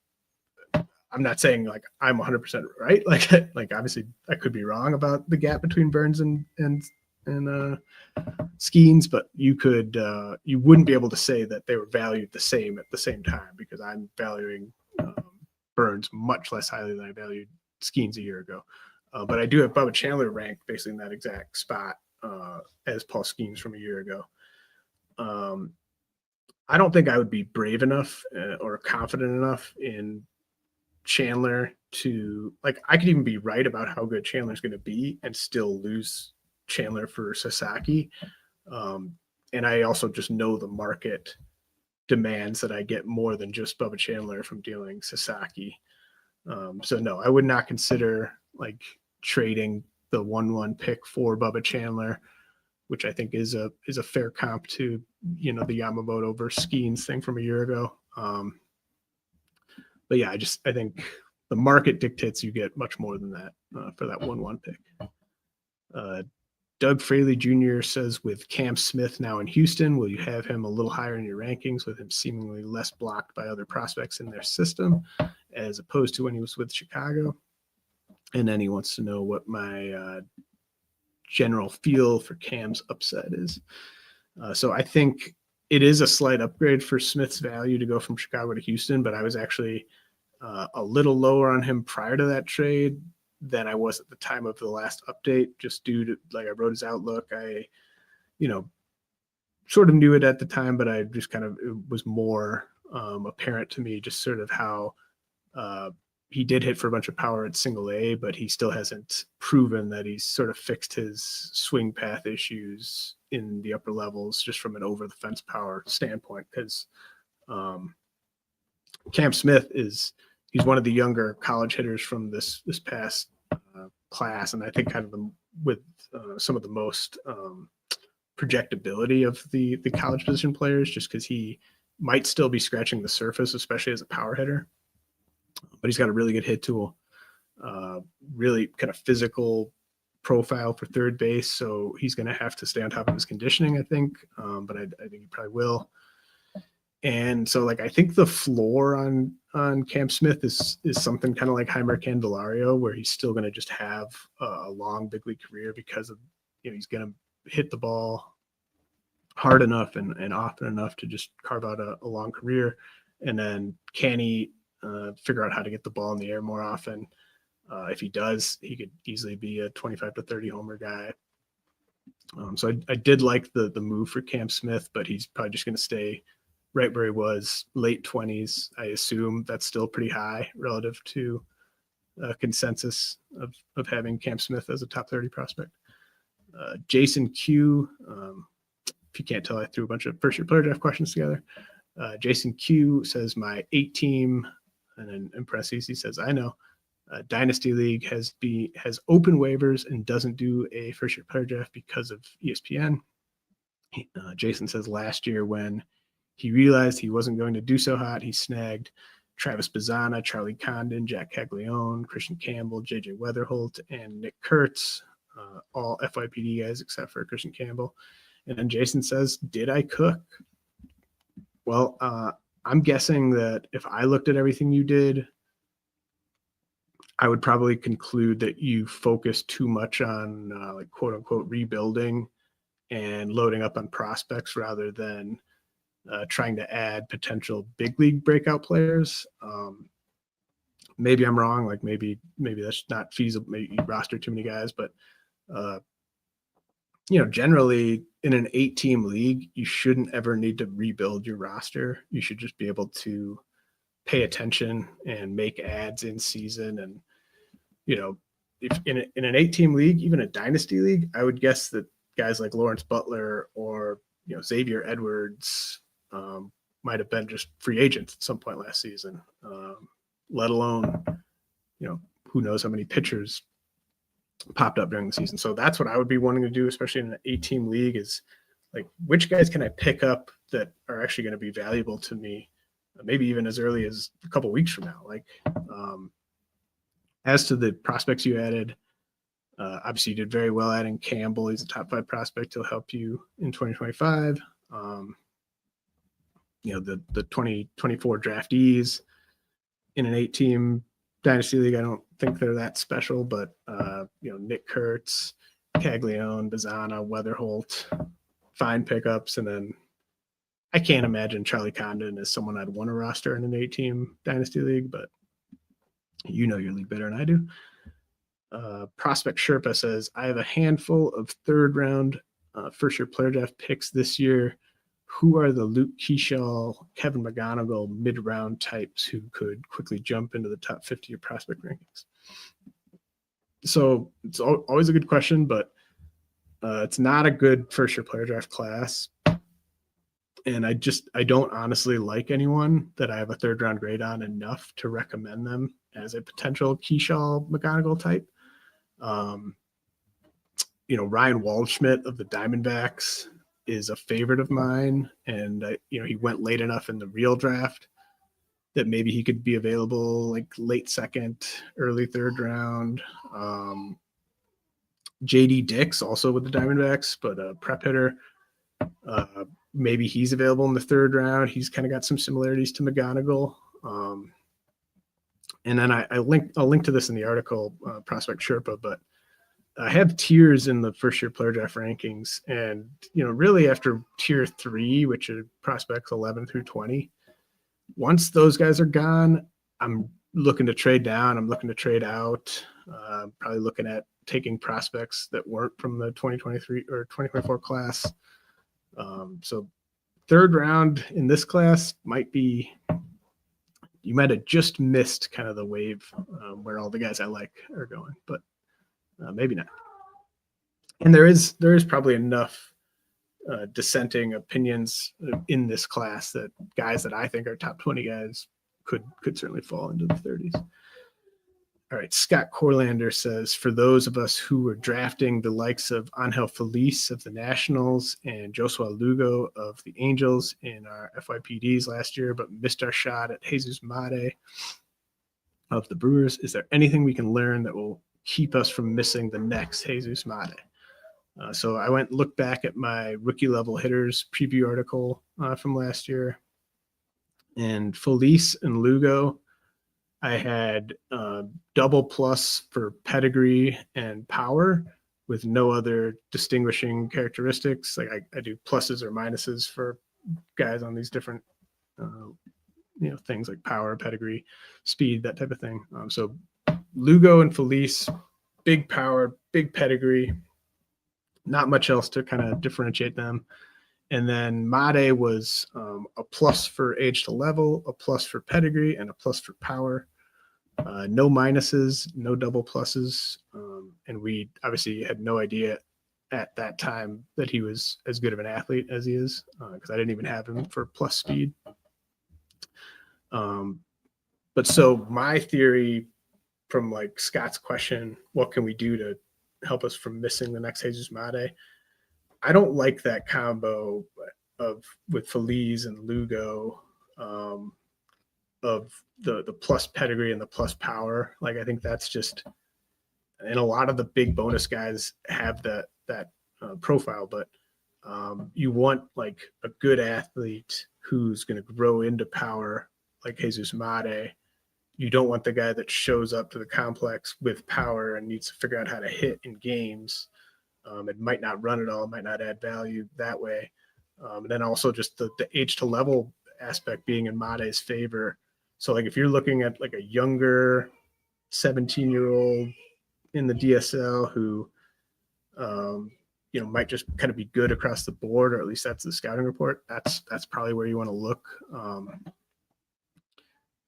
I'm not saying like I'm 100% right. Like obviously I could be wrong about the gap between Burns and Skeens, but you wouldn't be able to say that they were valued the same at the same time, because I'm valuing Burns much less highly than I valued Skeens a year ago. But I do have Bubba Chandler ranked basically in that exact spot as Paul Skeens from a year ago. I don't think I would be brave enough or confident enough in Chandler to, like, I could even be right about how good Chandler's going to be and still lose Chandler for Sasaki. And I also just know the market demands that I get more than just Bubba Chandler from dealing Sasaki. So no, I would not consider like trading the 1-1 pick for Bubba Chandler, which I think is a fair comp to, the Yamamoto versus Skeens thing from a year ago. But yeah, I think the market dictates you get much more than that for that 1-1 pick. Doug Fraley Jr. says, with Cam Smith now in Houston, will you have him a little higher in your rankings with him seemingly less blocked by other prospects in their system as opposed to when he was with Chicago? And then he wants to know what my general feel for Cam's upside is. So I think it is a slight upgrade for Smith's value to go from Chicago to Houston, but I was actually a little lower on him prior to that trade than I was at the time of the last update, just due to, like, I wrote his outlook. I, sort of knew it at the time, but I just it was more apparent to me just sort of how he did hit for a bunch of power at single A, but he still hasn't proven that he's sort of fixed his swing path issues in the upper levels just from an over the fence power standpoint. Because Cam Smith he's one of the younger college hitters from this past class, and I think with some of the most projectability of the college position players, just because he might still be scratching the surface, especially as a power hitter. But he's got a really good hit tool, really kind of physical profile for third base. So he's going to have to stay on top of his conditioning, I think. But I think he probably will. And so, I think the floor on Cam Smith is something kind of like Heimer Candelario, where he's still going to just have a long big league career because of, he's going to hit the ball hard enough and often enough to just carve out a long career. And then can he figure out how to get the ball in the air more often? If he does, he could easily be a 25 to 30 homer guy. So I did like the move for Cam Smith, but he's probably just going to stay right where he was, late 20s. I assume that's still pretty high relative to consensus of having Cam Smith as a top 30 prospect. Jason Q, if you can't tell, I threw a bunch of first-year player draft questions together. Jason Q says, my 8-team, and then in parentheses, he says, I know, Dynasty League has open waivers and doesn't do a first-year player draft because of ESPN. Jason says last year when he realized he wasn't going to do so hot, he snagged Travis Bazzana, Charlie Condon, Jack Caglione, Christian Campbell, JJ Weatherholt, and Nick Kurtz, all FYPD guys except for Christian Campbell. And then Jason says, did I cook? Well, I'm guessing that if I looked at everything you did, I would probably conclude that you focused too much on quote unquote rebuilding and loading up on prospects rather than trying to add potential big league breakout players. Maybe I'm wrong. Maybe that's not feasible. Maybe you roster too many guys, but generally in an 8-team league, you shouldn't ever need to rebuild your roster. You should just be able to pay attention and make adds in season. And, if in an 8-team league, even a dynasty league, I would guess that guys like Lawrence Butler or, Xavier Edwards might have been just free agents at some point last season, let alone, who knows how many pitchers popped up during the season. So that's what I would be wanting to do, especially in an 8-team league, is which guys can I pick up that are actually going to be valuable to me, maybe even as early as a couple weeks from now. As to the prospects you added, obviously you did very well adding Campbell. He's a top 5 prospect. He'll help you in 2025. The 2024 draftees in an 8-team dynasty league, I don't think they're that special, but Nick Kurtz, Caglione, Bazzana, Weatherholt, fine pickups. And then I can't imagine Charlie Condon as someone I'd want to roster in an 8-team dynasty league, but your league better than I do. Prospect Sherpa says, I have a handful of third-round first-year player draft picks this year. Who are the Luke Keyshaw, Kevin McGonigle mid-round types who could quickly jump into the top 50 of prospect rankings? So it's always a good question, but it's not a good first-year player draft class. And I don't honestly like anyone that I have a 3rd round grade on enough to recommend them as a potential Keyshaw McGonigle type. Ryan Waldschmidt of the Diamondbacks is a favorite of mine. And, he went late enough in the real draft that maybe he could be available like late 2nd, early 3rd round. JD Dix also with the Diamondbacks, but a prep hitter. Maybe he's available in the 3rd round. He's kind of got some similarities to McGonigle. And then I'll link to this in the article, Prospect Sherpa, but I have tiers in the first year player draft rankings. And, really after tier 3, which are prospects 11 through 20, once those guys are gone, I'm looking to trade down. I'm looking to trade out. Probably looking at taking prospects that weren't from the 2023 or 2024 class. So 3rd round in this class you might have just missed kind of the wave where all the guys I like are going, but maybe not. And there is probably enough dissenting opinions in this class that guys that I think are top 20 guys could certainly fall into the 30s. All right, Scott Corlander says, for those of us who were drafting the likes of Angel Feliz of the Nationals and Joshua Lugo of the Angels in our FYPDs last year, but missed our shot at Jesus Mate of the Brewers, is there anything we can learn that will keep us from missing the next Jesus Mate? So I looked back at my rookie level hitters preview article from last year, and Feliz and Lugo, I had double plus for pedigree and power with no other distinguishing characteristics. Like I do pluses or minuses for guys on these different, things like power, pedigree, speed, that type of thing. So Lugo and Feliz, big power, big pedigree, not much else to kind of differentiate them. And then Mate was a plus for age to level, a plus for pedigree, and a plus for power. No minuses, no double pluses. And we obviously had no idea at that time that he was as good of an athlete as he is, because I didn't even have him for plus speed. But so my theory from like Scott's question, what can we do to help us from missing the next Jesus Mate? I don't like that combo with Feliz and Lugo, of the plus pedigree and the plus power. Like I think that's just, and a lot of the big bonus guys have that profile, but you want like a good athlete who's going to grow into power like Jesus Mate. You don't want the guy that shows up to the complex with power and needs to figure out how to hit in games. It might not run at all, might not add value that way. And then also just the age to level aspect being in Mate's favor. So like if you're looking at like a younger 17-year-old in the DSL who, might just kind of be good across the board, or at least that's the scouting report, that's probably where you want to look.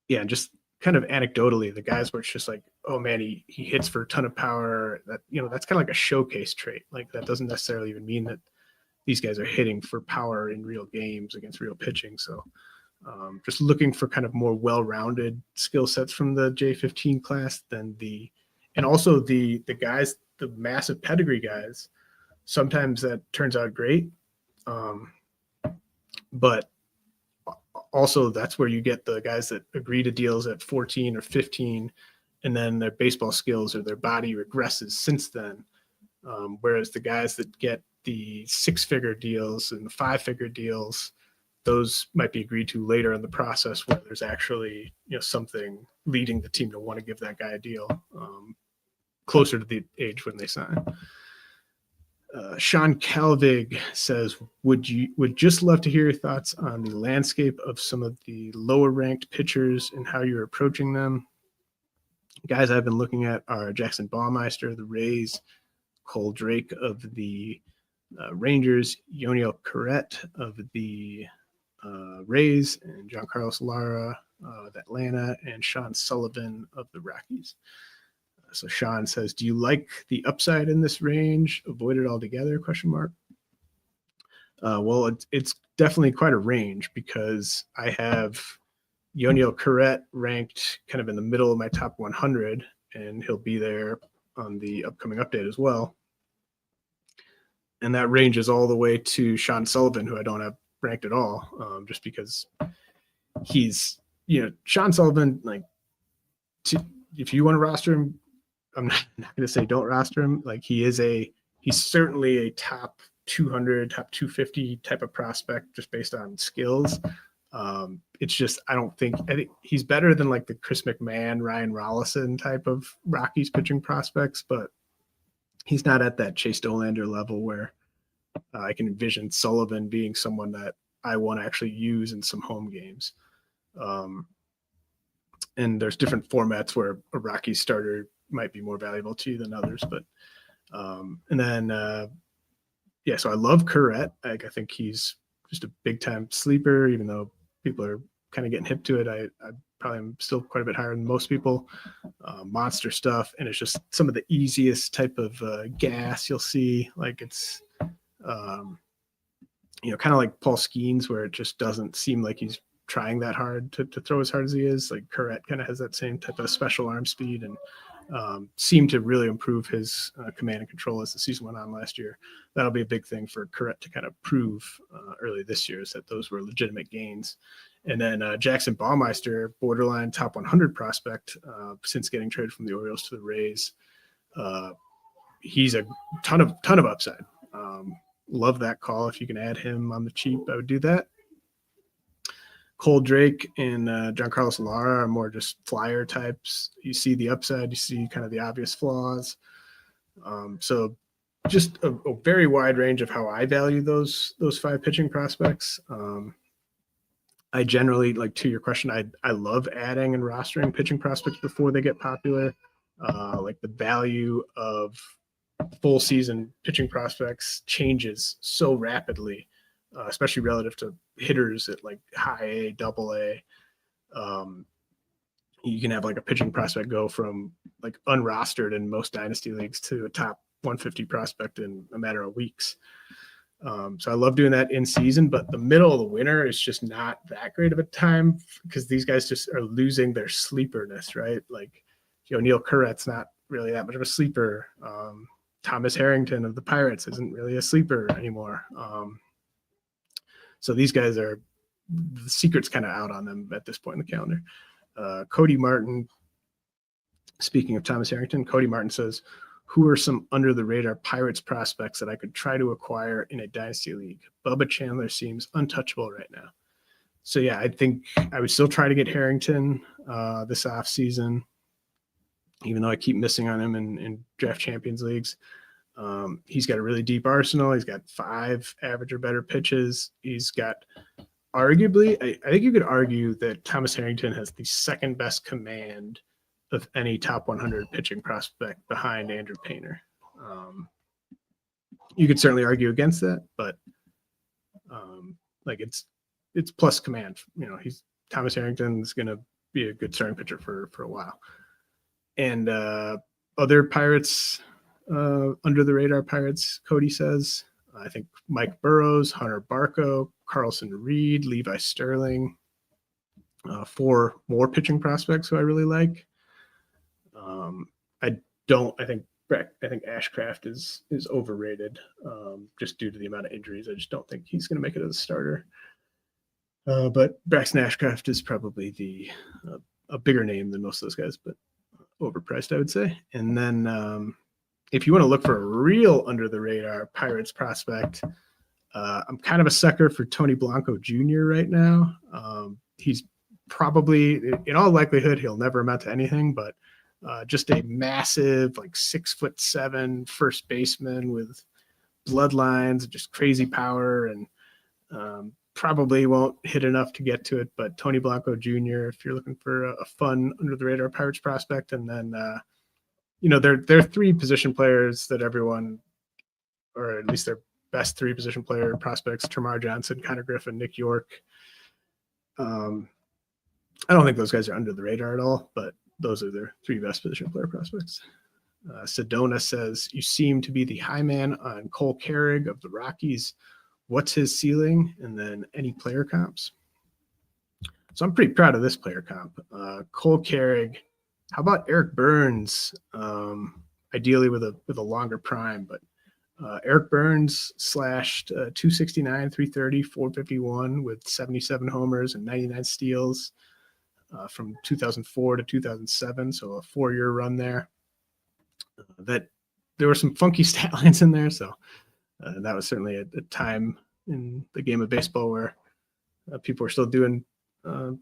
And just kind of anecdotally, the guys where it's just like, oh man, he hits for a ton of power, that, that's kind of like a showcase trait. Like that doesn't necessarily even mean that these guys are hitting for power in real games against real pitching. So just looking for kind of more well-rounded skill sets from the J15 class than and also the guys, the massive pedigree guys. Sometimes that turns out great. But also that's where you get the guys that agree to deals at 14 or 15, and then their baseball skills or their body regresses since then. Whereas the guys that get the 6-figure deals and the 5-figure deals, those might be agreed to later in the process where there's actually, something leading the team to want to give that guy a deal closer to the age when they sign. Sean Calvig says, would just love to hear your thoughts on the landscape of some of the lower ranked pitchers and how you're approaching them. Guys I've been looking at are Jackson Baumeister of the Rays, Cole Drake of the Rangers, Yoniel Carrette of the Rays, and John Carlos Lara of Atlanta, and Sean Sullivan of the Rockies. So Sean says, do you like the upside in this range? Avoid it altogether? ? Well, it's definitely quite a range because I have Yoniel Carrigg ranked kind of in the middle of my top 100, and he'll be there on the upcoming update as well. And that ranges all the way to Sean Sullivan, who I don't have ranked at all, just because he's, Sean Sullivan, if you want to roster him, I'm not going to say don't roster him. Like he's certainly a top 200, top 250 type of prospect just based on skills. It's just, I think he's better than like the Chris McMahon, Ryan Rollison type of Rockies pitching prospects, but he's not at that Chase Dolander level where I can envision Sullivan being someone that I want to actually use in some home games. And there's different formats where a Rockies starter might be more valuable to you than others, but and then so I love Carrigg. I think he's just a big time sleeper, even though people are kind of getting hip to it. I probably am still quite a bit higher than most people. Monster stuff, and it's just some of the easiest type of gas you'll see. Like it's kind of like Paul Skeens, where it just doesn't seem like he's trying that hard to throw as hard as he is. Like Carrigg kind of has that same type of special arm speed, and seemed to really improve his command and control as the season went on last year. That'll be a big thing for Carrigg to kind of prove early this year, is that those were legitimate gains. And then Jackson Baumeister, borderline top 100 prospect since getting traded from the Orioles to the Rays. He's a ton of upside. Love that call. If you can add him on the cheap, I would do that. Cole Drake and Giancarlo Lara are more just flyer types. You see the upside, you see kind of the obvious flaws. So just a very wide range of how I value those 5 pitching prospects. I generally, like, to your question, I love adding and rostering pitching prospects before they get popular. Like the value of full season pitching prospects changes so rapidly, especially relative to hitters at like high A, double A. You can have like a pitching prospect go from like unrostered in most dynasty leagues to a top 150 prospect in a matter of weeks. So I love doing that in season, but the middle of the winter is just not that great of a time because these guys just are losing their sleeperness, right? Like, Neil Carrett's not really that much of a sleeper. Thomas Harrington of the Pirates isn't really a sleeper anymore. So these guys the secret's kind of out on them at this point in the calendar. Cody Martin, speaking of Thomas Harrington, Cody Martin says, who are some under the radar Pirates prospects that I could try to acquire in a dynasty league? Bubba Chandler seems untouchable right now. So yeah, I think I would still try to get Harrington this offseason, even though I keep missing on him in draft champions leagues. He's got a really deep arsenal. He's got 5 average or better pitches. He's got arguably, I think you could argue that Thomas Harrington has the second best command of any top 100 pitching prospect behind Andrew Painter. You could certainly argue against that, but like it's plus command. Thomas Harrington is going to be a good starting pitcher for a while. And other Pirates, under the radar Pirates, Cody says, I think Mike Burrows, Hunter Barco, Carlson Reed, Levi Sterling, 4 more pitching prospects who I really like. I think Ashcraft is overrated just due to the amount of injuries. I just don't think he's going to make it as a starter. But Braxton Ashcraft is probably a bigger name than most of those guys, but overpriced, I would say. And then if you want to look for a real under the radar Pirates prospect, I'm kind of a sucker for Tony Blanco Jr. right now. He's probably, in all likelihood, he'll never amount to anything, but just a massive, like 6'7" first baseman with bloodlines, just crazy power, and probably won't hit enough to get to it. But Tony Blanco Jr., if you're looking for a fun under the radar Pirates prospect, and then there are 3 position players that everyone, or at least their best 3 position player prospects: Termarr Johnson, Connor Griffin, Nick York. I don't think those guys are under the radar at all, but those are their 3 best position player prospects. Sedona says, you seem to be the high man on Cole Carrigg of the Rockies. what's his ceiling, and then any player comps. So I'm pretty proud of this player comp. Cole Carrigg. How about Eric Burns? Ideally with a longer prime, but Eric Burns slashed 269, 330, 451 with 77 homers and 99 steals from 2004 to 2007. So a 4-year run there. That there were some funky stat lines in there. So that was certainly a time in the game of baseball where people were still doing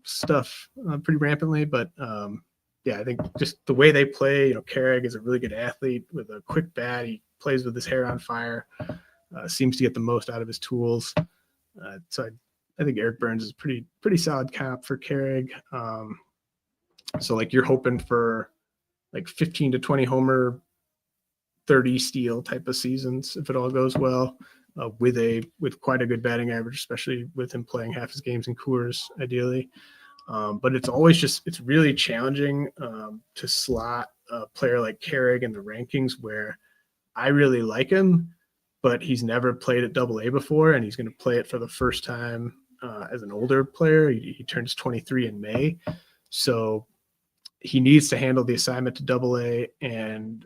stuff pretty rampantly. But yeah, I think just the way they play, Carrigg is a really good athlete with a quick bat. He plays with his hair on fire, seems to get the most out of his tools. So I think Eric Burns is pretty solid comp for Carrigg. So like you're hoping for like 15 to 20 homer, 30 steal type of seasons if it all goes well, with quite a good batting average, especially with him playing half his games in Coors ideally. But it's really challenging to slot a player like Carrigg in the rankings where I really like him, but he's never played at AA before, and he's going to play it for the first time as an older player. He turns 23 in May. So he needs to handle the assignment to AA, and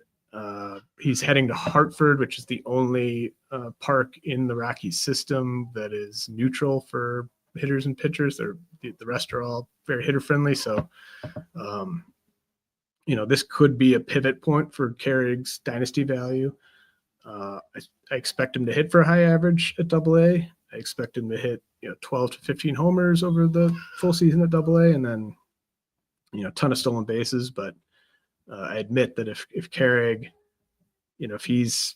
he's heading to Hartford, which is the only park in the Rockies system that is neutral for hitters and pitchers. The rest are all very hitter friendly. So, this could be a pivot point for Carrigg's dynasty value. I expect him to hit for a high average at AA. I expect him to hit 12 to 15 homers over the full season at AA, and then a ton of stolen bases. But I admit that if Carrigg, if he's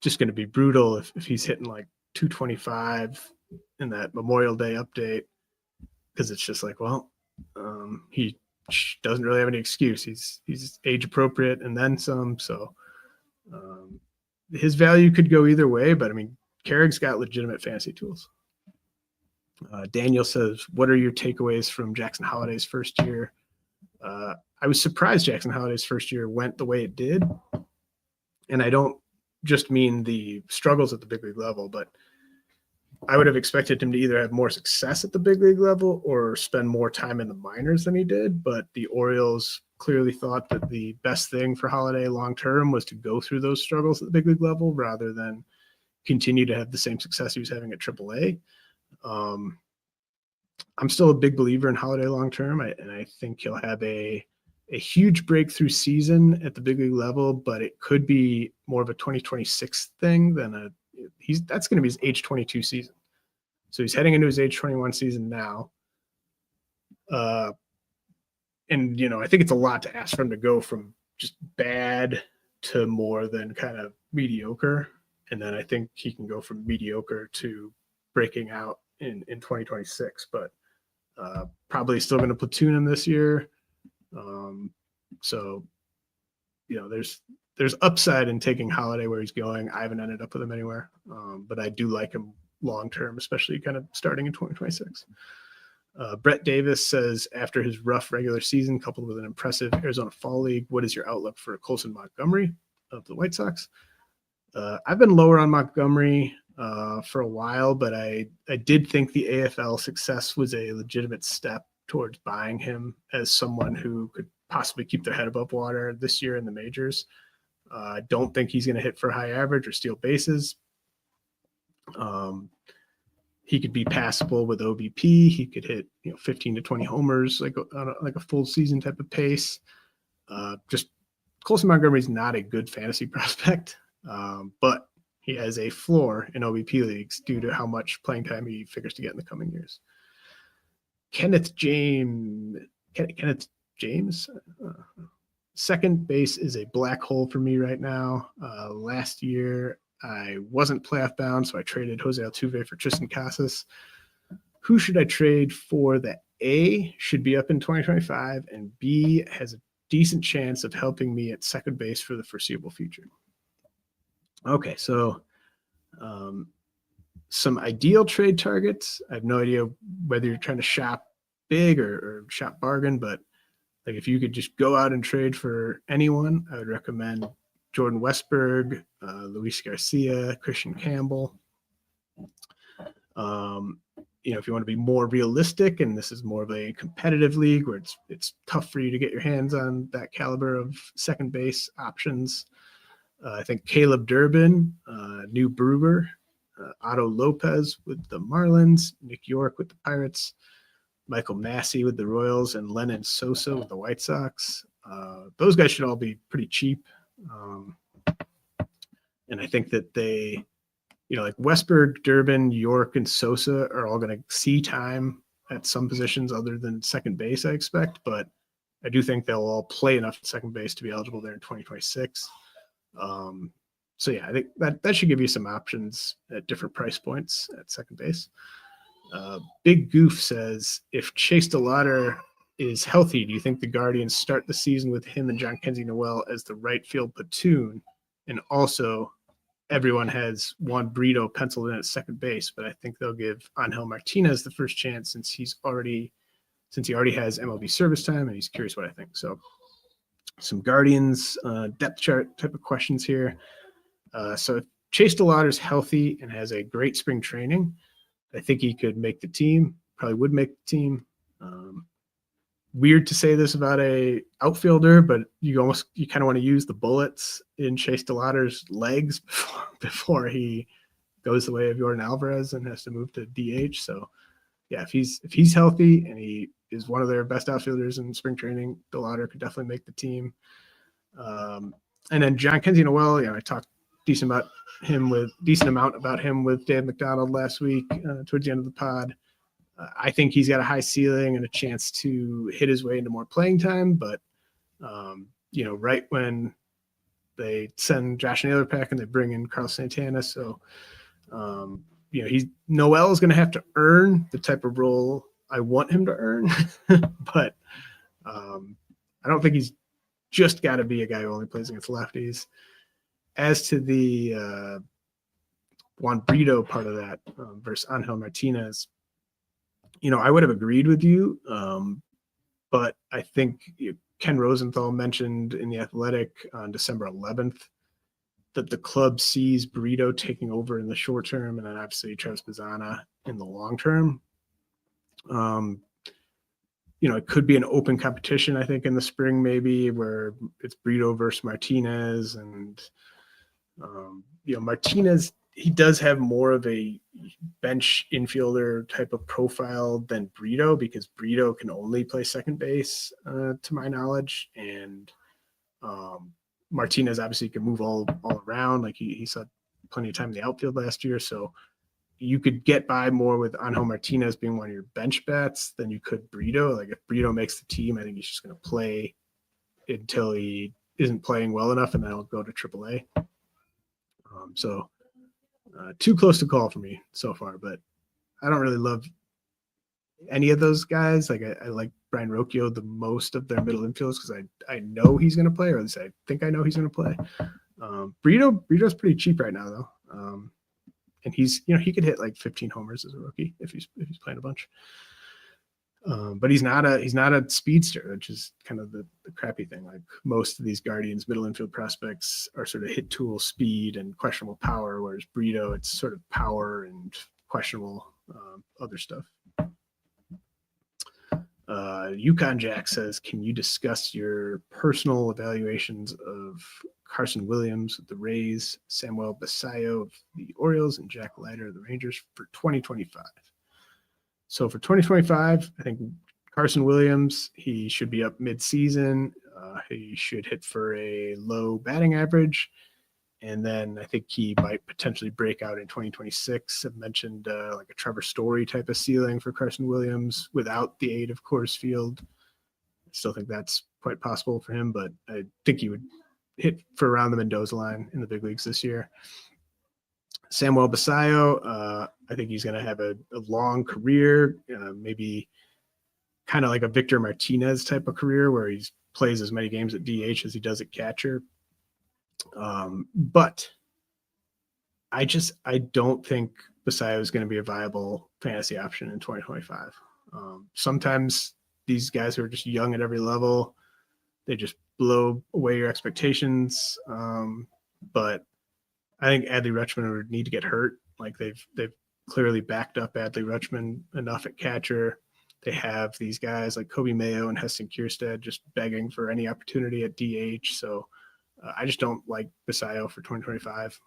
just going to be brutal, if he's hitting like 225 in that Memorial Day update, because it's just like, he doesn't really have any excuse. He's age appropriate and then some. So his value could go either way, but I mean, Carrigg's got legitimate fantasy tools. Daniel says, what are your takeaways from Jackson Holliday's first year? I was surprised Jackson Holliday's first year went the way it did. And I don't just mean the struggles at the big league level, but I would have expected him to either have more success at the big league level or spend more time in the minors than he did. But the Orioles clearly thought that the best thing for Holliday long-term was to go through those struggles at the big league level rather than continue to have the same success he was having at AAA. I'm still a big believer in Holliday long-term, and I think he'll have a huge breakthrough season at the big league level, but it could be more of a 2026 thing than that's going to be his age 22 season. So he's heading into his age 21 season now. And, I think it's a lot to ask for him to go from just bad to more than kind of mediocre. And then I think he can go from mediocre to breaking out in 2026, but probably still going to platoon him this year. So, there's upside in taking Holliday where he's going. I haven't ended up with him anywhere, but I do like him long-term, especially kind of starting in 2026. Brett Davis says, after his rough regular season coupled with an impressive Arizona Fall League, what is your outlook for Colson Montgomery of the White Sox? I've been lower on Montgomery for a while, but I did think the AFL success was a legitimate step towards buying him as someone who could possibly keep their head above water this year in the majors. I don't think he's going to hit for a high average or steal bases. He could be passable with OBP. He could hit 15 to 20 homers like a full season type of pace. Just Colson Montgomery is not a good fantasy prospect, but he has a floor in OBP leagues due to how much playing time he figures to get in the coming years. Kenneth James. Second base is a black hole for me right now. Last year, I wasn't playoff bound, so I traded Jose Altuve for Tristan Casas. Who should I trade for that A should be up in 2025 and B has a decent chance of helping me at second base for the foreseeable future? Okay, so some ideal trade targets. I have no idea whether you're trying to shop big or shop bargain, but like if you could just go out and trade for anyone, I would recommend Jordan Westberg, Luis Garcia, Christian Campbell. If you want to be more realistic, and this is more of a competitive league where it's tough for you to get your hands on that caliber of second base options, I think Caleb Durbin, New Brewer, Otto Lopez with the Marlins, Nick York with the Pirates, Michael Massey with the Royals, and Lennon Sosa with the White Sox. Those guys should all be pretty cheap. And I think that they, like Westberg, Durbin, York, and Sosa are all going to see time at some positions other than second base, I expect. But I do think they'll all play enough at second base to be eligible there in 2026. So yeah, I think that should give you some options at different price points at second base. Big Goof says, if Chase DeLauter is healthy, do you think the Guardians start the season with him and John Kenzie Noel as the right field platoon? And also, everyone has Juan Brito penciled in at second base, but I think they'll give Angel Martinez the first chance since he already has MLB service time, and he's curious what I think. So some Guardians depth chart type of questions here. So if Chase DeLauter is healthy and has a great spring training, I think he could make the team, probably would make the team. Weird to say this about a outfielder, but you kind of want to use the bullets in Chase DeLauter's legs before he goes the way of Yordan Alvarez and has to move to DH. So yeah, if he's healthy and he is one of their best outfielders in spring training, DeLauter could definitely make the team. And then John Kenzie Noel, I talked decent amount about him with Dave McDonald last week towards the end of the pod. I think he's got a high ceiling and a chance to hit his way into more playing time, but right when they send Josh Naylor back and they bring in Carlos Santana, so Noel is going to have to earn the type of role I want him to earn, but I don't think he's just got to be a guy who only plays against lefties. As to the Juan Brito part of that versus Angel Martinez, I would have agreed with you, but I think Ken Rosenthal mentioned in The Athletic on December 11th that the club sees Brito taking over in the short term, and then obviously Travis Basallo in the long term. It could be an open competition, I think, in the spring, maybe, where it's Brito versus Martinez. And, Martinez, he does have more of a bench infielder type of profile than Brito, because Brito can only play second base, to my knowledge. And Martinez obviously can move all around. Like he saw plenty of time in the outfield last year. So you could get by more with Angel Martinez being one of your bench bats than you could Brito. Like if Brito makes the team, I think he's just going to play until he isn't playing well enough, and then he'll go to AAA. Too close to call for me so far, but I don't really love any of those guys. Like I like Brian Rocchio the most of their middle infielders because I know he's going to play, or at least I think I know he's going to play. Brito's pretty cheap right now though. And he's, he could hit like 15 homers as a rookie if he's playing a bunch. But he's not a speedster, which is kind of the crappy thing. Like most of these Guardians middle infield prospects are sort of hit tool speed and questionable power, whereas Brito, it's sort of power and questionable other stuff. Yukon Jack says, can you discuss your personal evaluations of Carson Williams of the Rays, Samuel Basallo of the Orioles, and Jack Leiter of the Rangers for 2025? So for 2025, I think Carson Williams, he should be up mid-season. He should hit for a low batting average. And then I think he might potentially break out in 2026. I've mentioned like a Trevor Story type of ceiling for Carson Williams without the aid of Coors Field. I still think that's quite possible for him, but I think he would hit for around the Mendoza line in the big leagues this year. Samuel Basallo, I think he's going to have a long career, maybe kind of like a Victor Martinez type of career where he plays as many games at DH as he does at catcher. But I don't think Basallo is going to be a viable fantasy option in 2025. Sometimes these guys who are just young at every level, they just blow away your expectations. But I think Adley Rutschman would need to get hurt. Like they've clearly backed up Adley Rutschman enough at catcher. They have these guys like Coby Mayo and Heston Kierstead just begging for any opportunity at DH. So I just don't like Basallo for 2025.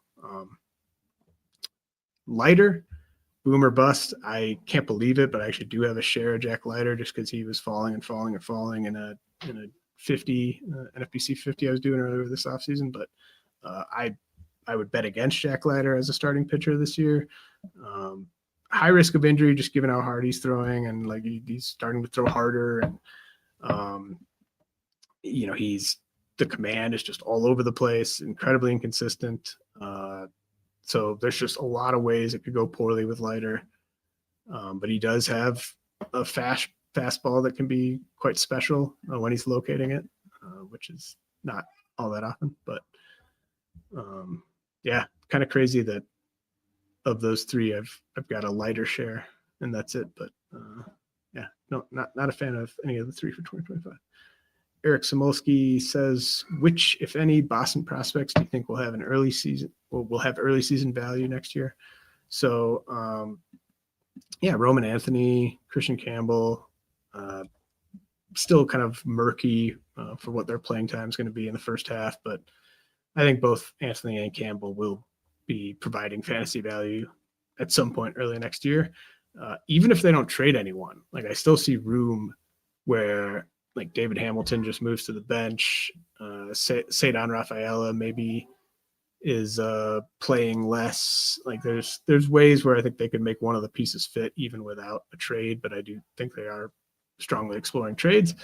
Leiter, boom or bust. I can't believe it, but I actually do have a share of Jack Leiter just because he was falling in a 50 NFBC 50 I was doing earlier this offseason. But I would bet against Jack Leiter as a starting pitcher this year. High risk of injury, just given how hard he's throwing, and like he's starting to throw harder, and he's the command is just all over the place, incredibly inconsistent. So there's just a lot of ways it could go poorly with Leiter, but he does have a fastball that can be quite special when he's locating it, which is not all that often. But yeah, kind of crazy that of those three, I've got a Leiter share, and that's it. But yeah, no, not a fan of any of the three for 2025. Eric Samolsky says, which, if any, Boston prospects do you think will have early season value next year? So yeah, Roman Anthony, Christian Campbell, still kind of murky for what their playing time is going to be in the first half, but I think both Anthony and Campbell will be providing fantasy value at some point early next year. Even if they don't trade anyone, like I still see room where like David Hamilton just moves to the bench. Cedar Rafaela maybe is playing less. Like there's ways where I think they could make one of the pieces fit even without a trade, but I do think they are strongly exploring trades.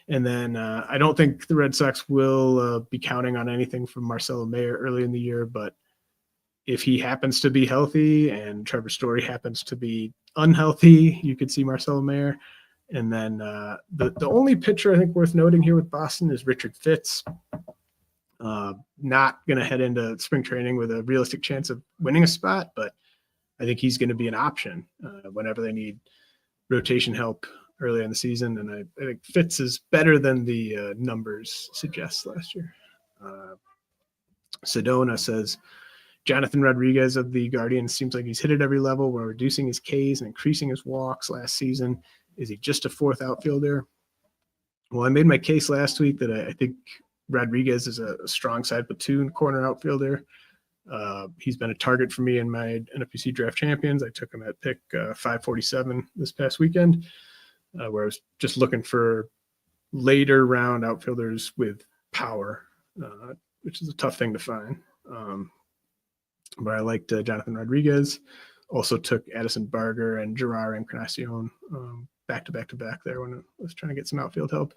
And then I don't think the Red Sox will be counting on anything from Marcelo Mayer early in the year, but if he happens to be healthy and Trevor Story happens to be unhealthy, you could see Marcelo Mayer. And then the only pitcher I think worth noting here with Boston is Richard Fitz. Not going to head into spring training with a realistic chance of winning a spot, but I think he's going to be an option whenever they need rotation help early in the season. And I think Fitz is better than the numbers suggest last year. Sedona says, Johnathan Rodriguez of the Guardians seems like he's hit at every level while reducing his Ks and increasing his walks last season. Is he just a fourth outfielder? Well, I made my case last week that I think Rodriguez is a strong side platoon corner outfielder. He's been a target for me in my NFBC draft champions. I took him at pick 547 this past weekend, where I was just looking for later round outfielders with power, which is a tough thing to find. But I liked Johnathan Rodriguez. Also took Addison Barger and Gerard Encarnacion back to back there when I was trying to get some outfield help.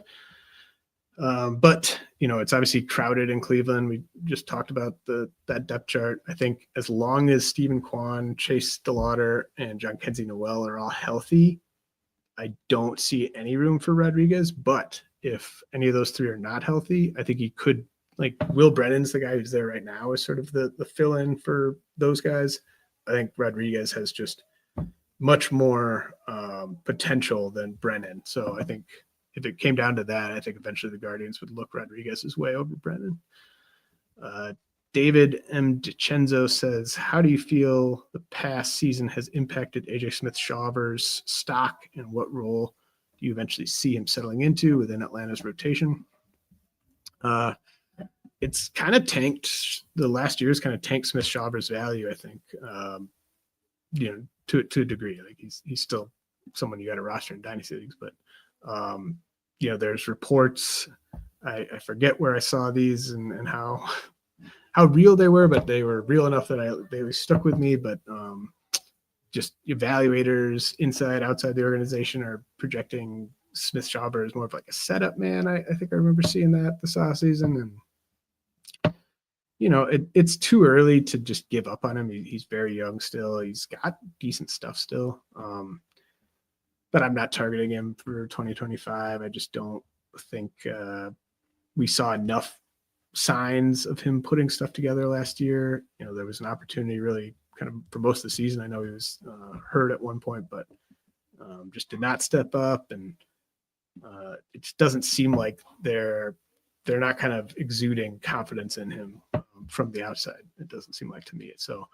But, it's obviously crowded in Cleveland. We just talked about that depth chart. I think as long as Stephen Kwan, Chase DeLauder, and John Kenzie Noel are all healthy, I don't see any room for Rodriguez. But if any of those three are not healthy, I think he could, like Will Brennan's the guy who's there right now is sort of the fill-in for those guys. I think Rodriguez has just much more potential than Brennan. So I think if it came down to that, I think eventually the Guardians would look Rodriguez's way over Brennan. David M. DiCenzo says, how do you feel the past season has impacted AJ Smith-Shawver's stock, and what role do you eventually see him settling into within Atlanta's rotation? It's kind of tanked. The last year's kind of tanked Smith-Shawver's value, I think, to a degree. Like he's still someone you got to roster in dynasty leagues, but there's reports. I forget where I saw these and how real they were, but they were real enough that they stuck with me. But just evaluators inside, outside the organization are projecting Smith-Shawver as more of like a setup man. I think I remember seeing that this offseason, and it's too early to just give up on him. He's very young still. He's got decent stuff still. But I'm not targeting him for 2025. I just don't think we saw enough signs of him putting stuff together last year. There was an opportunity really kind of for most of the season. I know he was hurt at one point, but just did not step up. And it just doesn't seem like they're not kind of exuding confidence in him from the outside. It doesn't seem like to me. So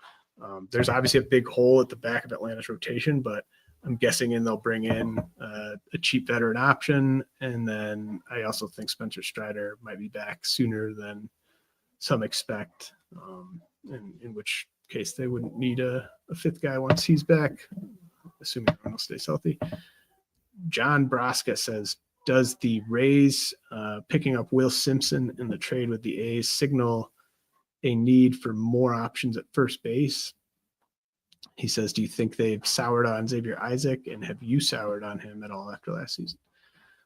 There's obviously a big hole at the back of Atlanta's rotation, but I'm guessing they'll bring in a cheap veteran option. And then I also think Spencer Strider might be back sooner than some expect, in which case they wouldn't need a fifth guy once he's back, assuming Arnold stays healthy. John Braska says, does the Rays picking up Will Simpson in the trade with the A's signal a need for more options at first base? He says, do you think they've soured on Xavier Isaac, and have you soured on him at all after last season?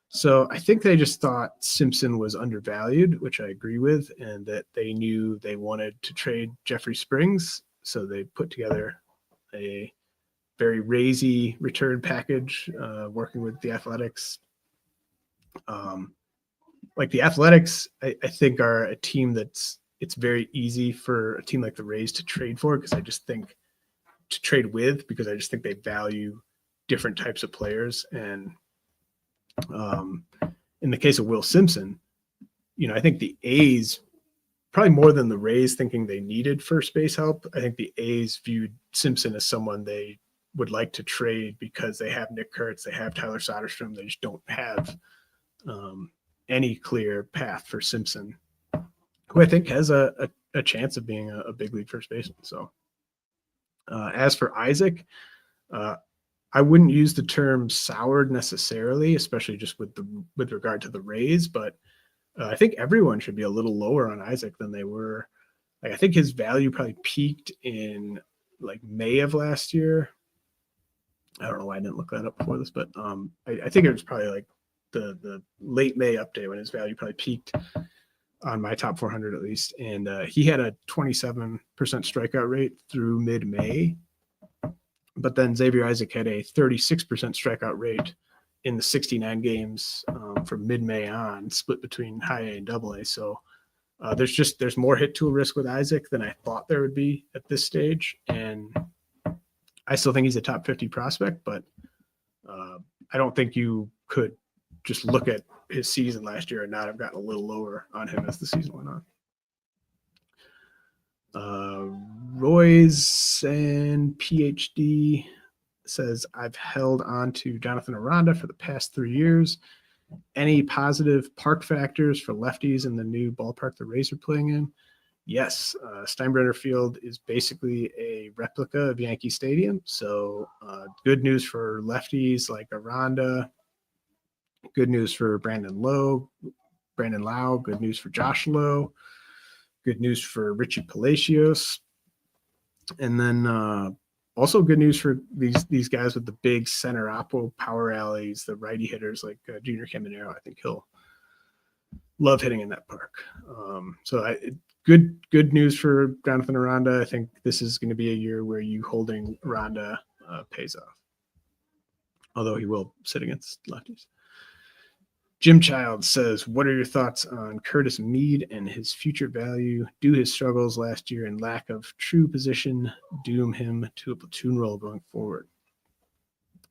So I think they just thought Simpson was undervalued, which I agree with, and that they knew they wanted to trade Jeffrey Springs. So they put together a very Raysy return package, working with the Athletics. Like the Athletics, I think are a team it's very easy for a team like the Rays to trade for, because I just think they value different types of players. And in the case of Will Simpson, I think the A's, probably more than the Rays thinking they needed first base help, I think the A's viewed Simpson as someone they would like to trade because they have Nick Kurtz, they have Tyler Soderstrom, they just don't have any clear path for Simpson, who I think has a chance of being a big league first baseman. So as for Isaac, I wouldn't use the term soured necessarily, especially just with regard to the Rays, but I think everyone should be a little lower on Isaac than they were. Like, I think his value probably peaked in like May of last year. I don't know why I didn't look that up before this, but I think it was probably like the late May update when his value probably peaked on my top 400 at least. And he had a 27% strikeout rate through mid-May. But then Xavier Isaac had a 36% strikeout rate in the 69 games from mid-May on, split between high A and double A. So there's more hit tool risk with Isaac than I thought there would be at this stage. And I still think he's a top 50 prospect, but I don't think you could just look at his season last year and not have gotten a little lower on him as the season went on. Roy's and PhD says, I've held on to Johnathan Rodriguez for the past 3 years. Any positive park factors for lefties in the new ballpark the Rays are playing in? Yes. Steinbrenner Field is basically a replica of Yankee Stadium. So good news for lefties like Aranda. Good news for Brandon Lau. Good news for Josh Lowe. Good news for Richie Palacios. And then also good news for these guys with the big center oppo power alleys, the righty hitters like Junior Caminero. I think he'll love hitting in that park. Good news for Johnathan Aranda. I think this is going to be a year where you holding Aranda pays off, although he will sit against lefties. Jim Child says, what are your thoughts on Curtis Mead and his future value? Do his struggles last year and lack of true position doom him to a platoon role going forward?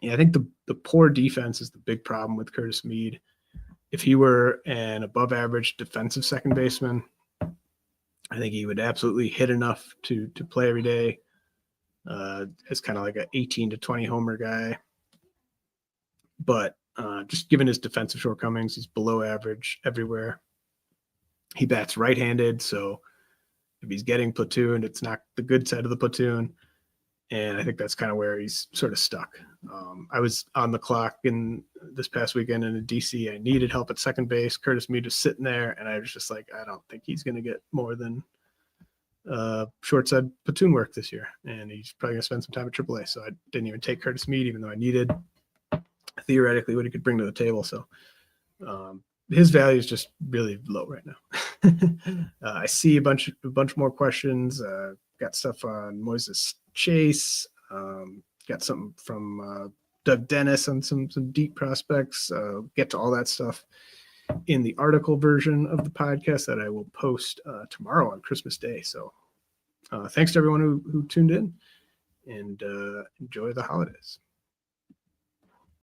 Yeah, I think the poor defense is the big problem with Curtis Mead. If he were an above average defensive second baseman, I think he would absolutely hit enough to play every day as kind of like an 18 to 20 homer guy. But just given his defensive shortcomings, he's below average everywhere. He bats right-handed, so if he's getting platooned, it's not the good side of the platoon. And I think that's kind of where he's sort of stuck. I was on the clock in this past weekend in DC. I needed help at second base. Curtis Mead was sitting there, and I was just like, I don't think he's going to get more than short side platoon work this year. And he's probably going to spend some time at AAA. So I didn't even take Curtis Mead, even though I needed theoretically what he could bring to the table. So his value is just really low right now. I see a bunch more questions. Got stuff on Moises Chase. Got something from Doug Dennis on some deep prospects. Get to all that stuff in the article version of the podcast that I will post tomorrow on Christmas Day. So thanks to everyone who tuned in, and enjoy the holidays.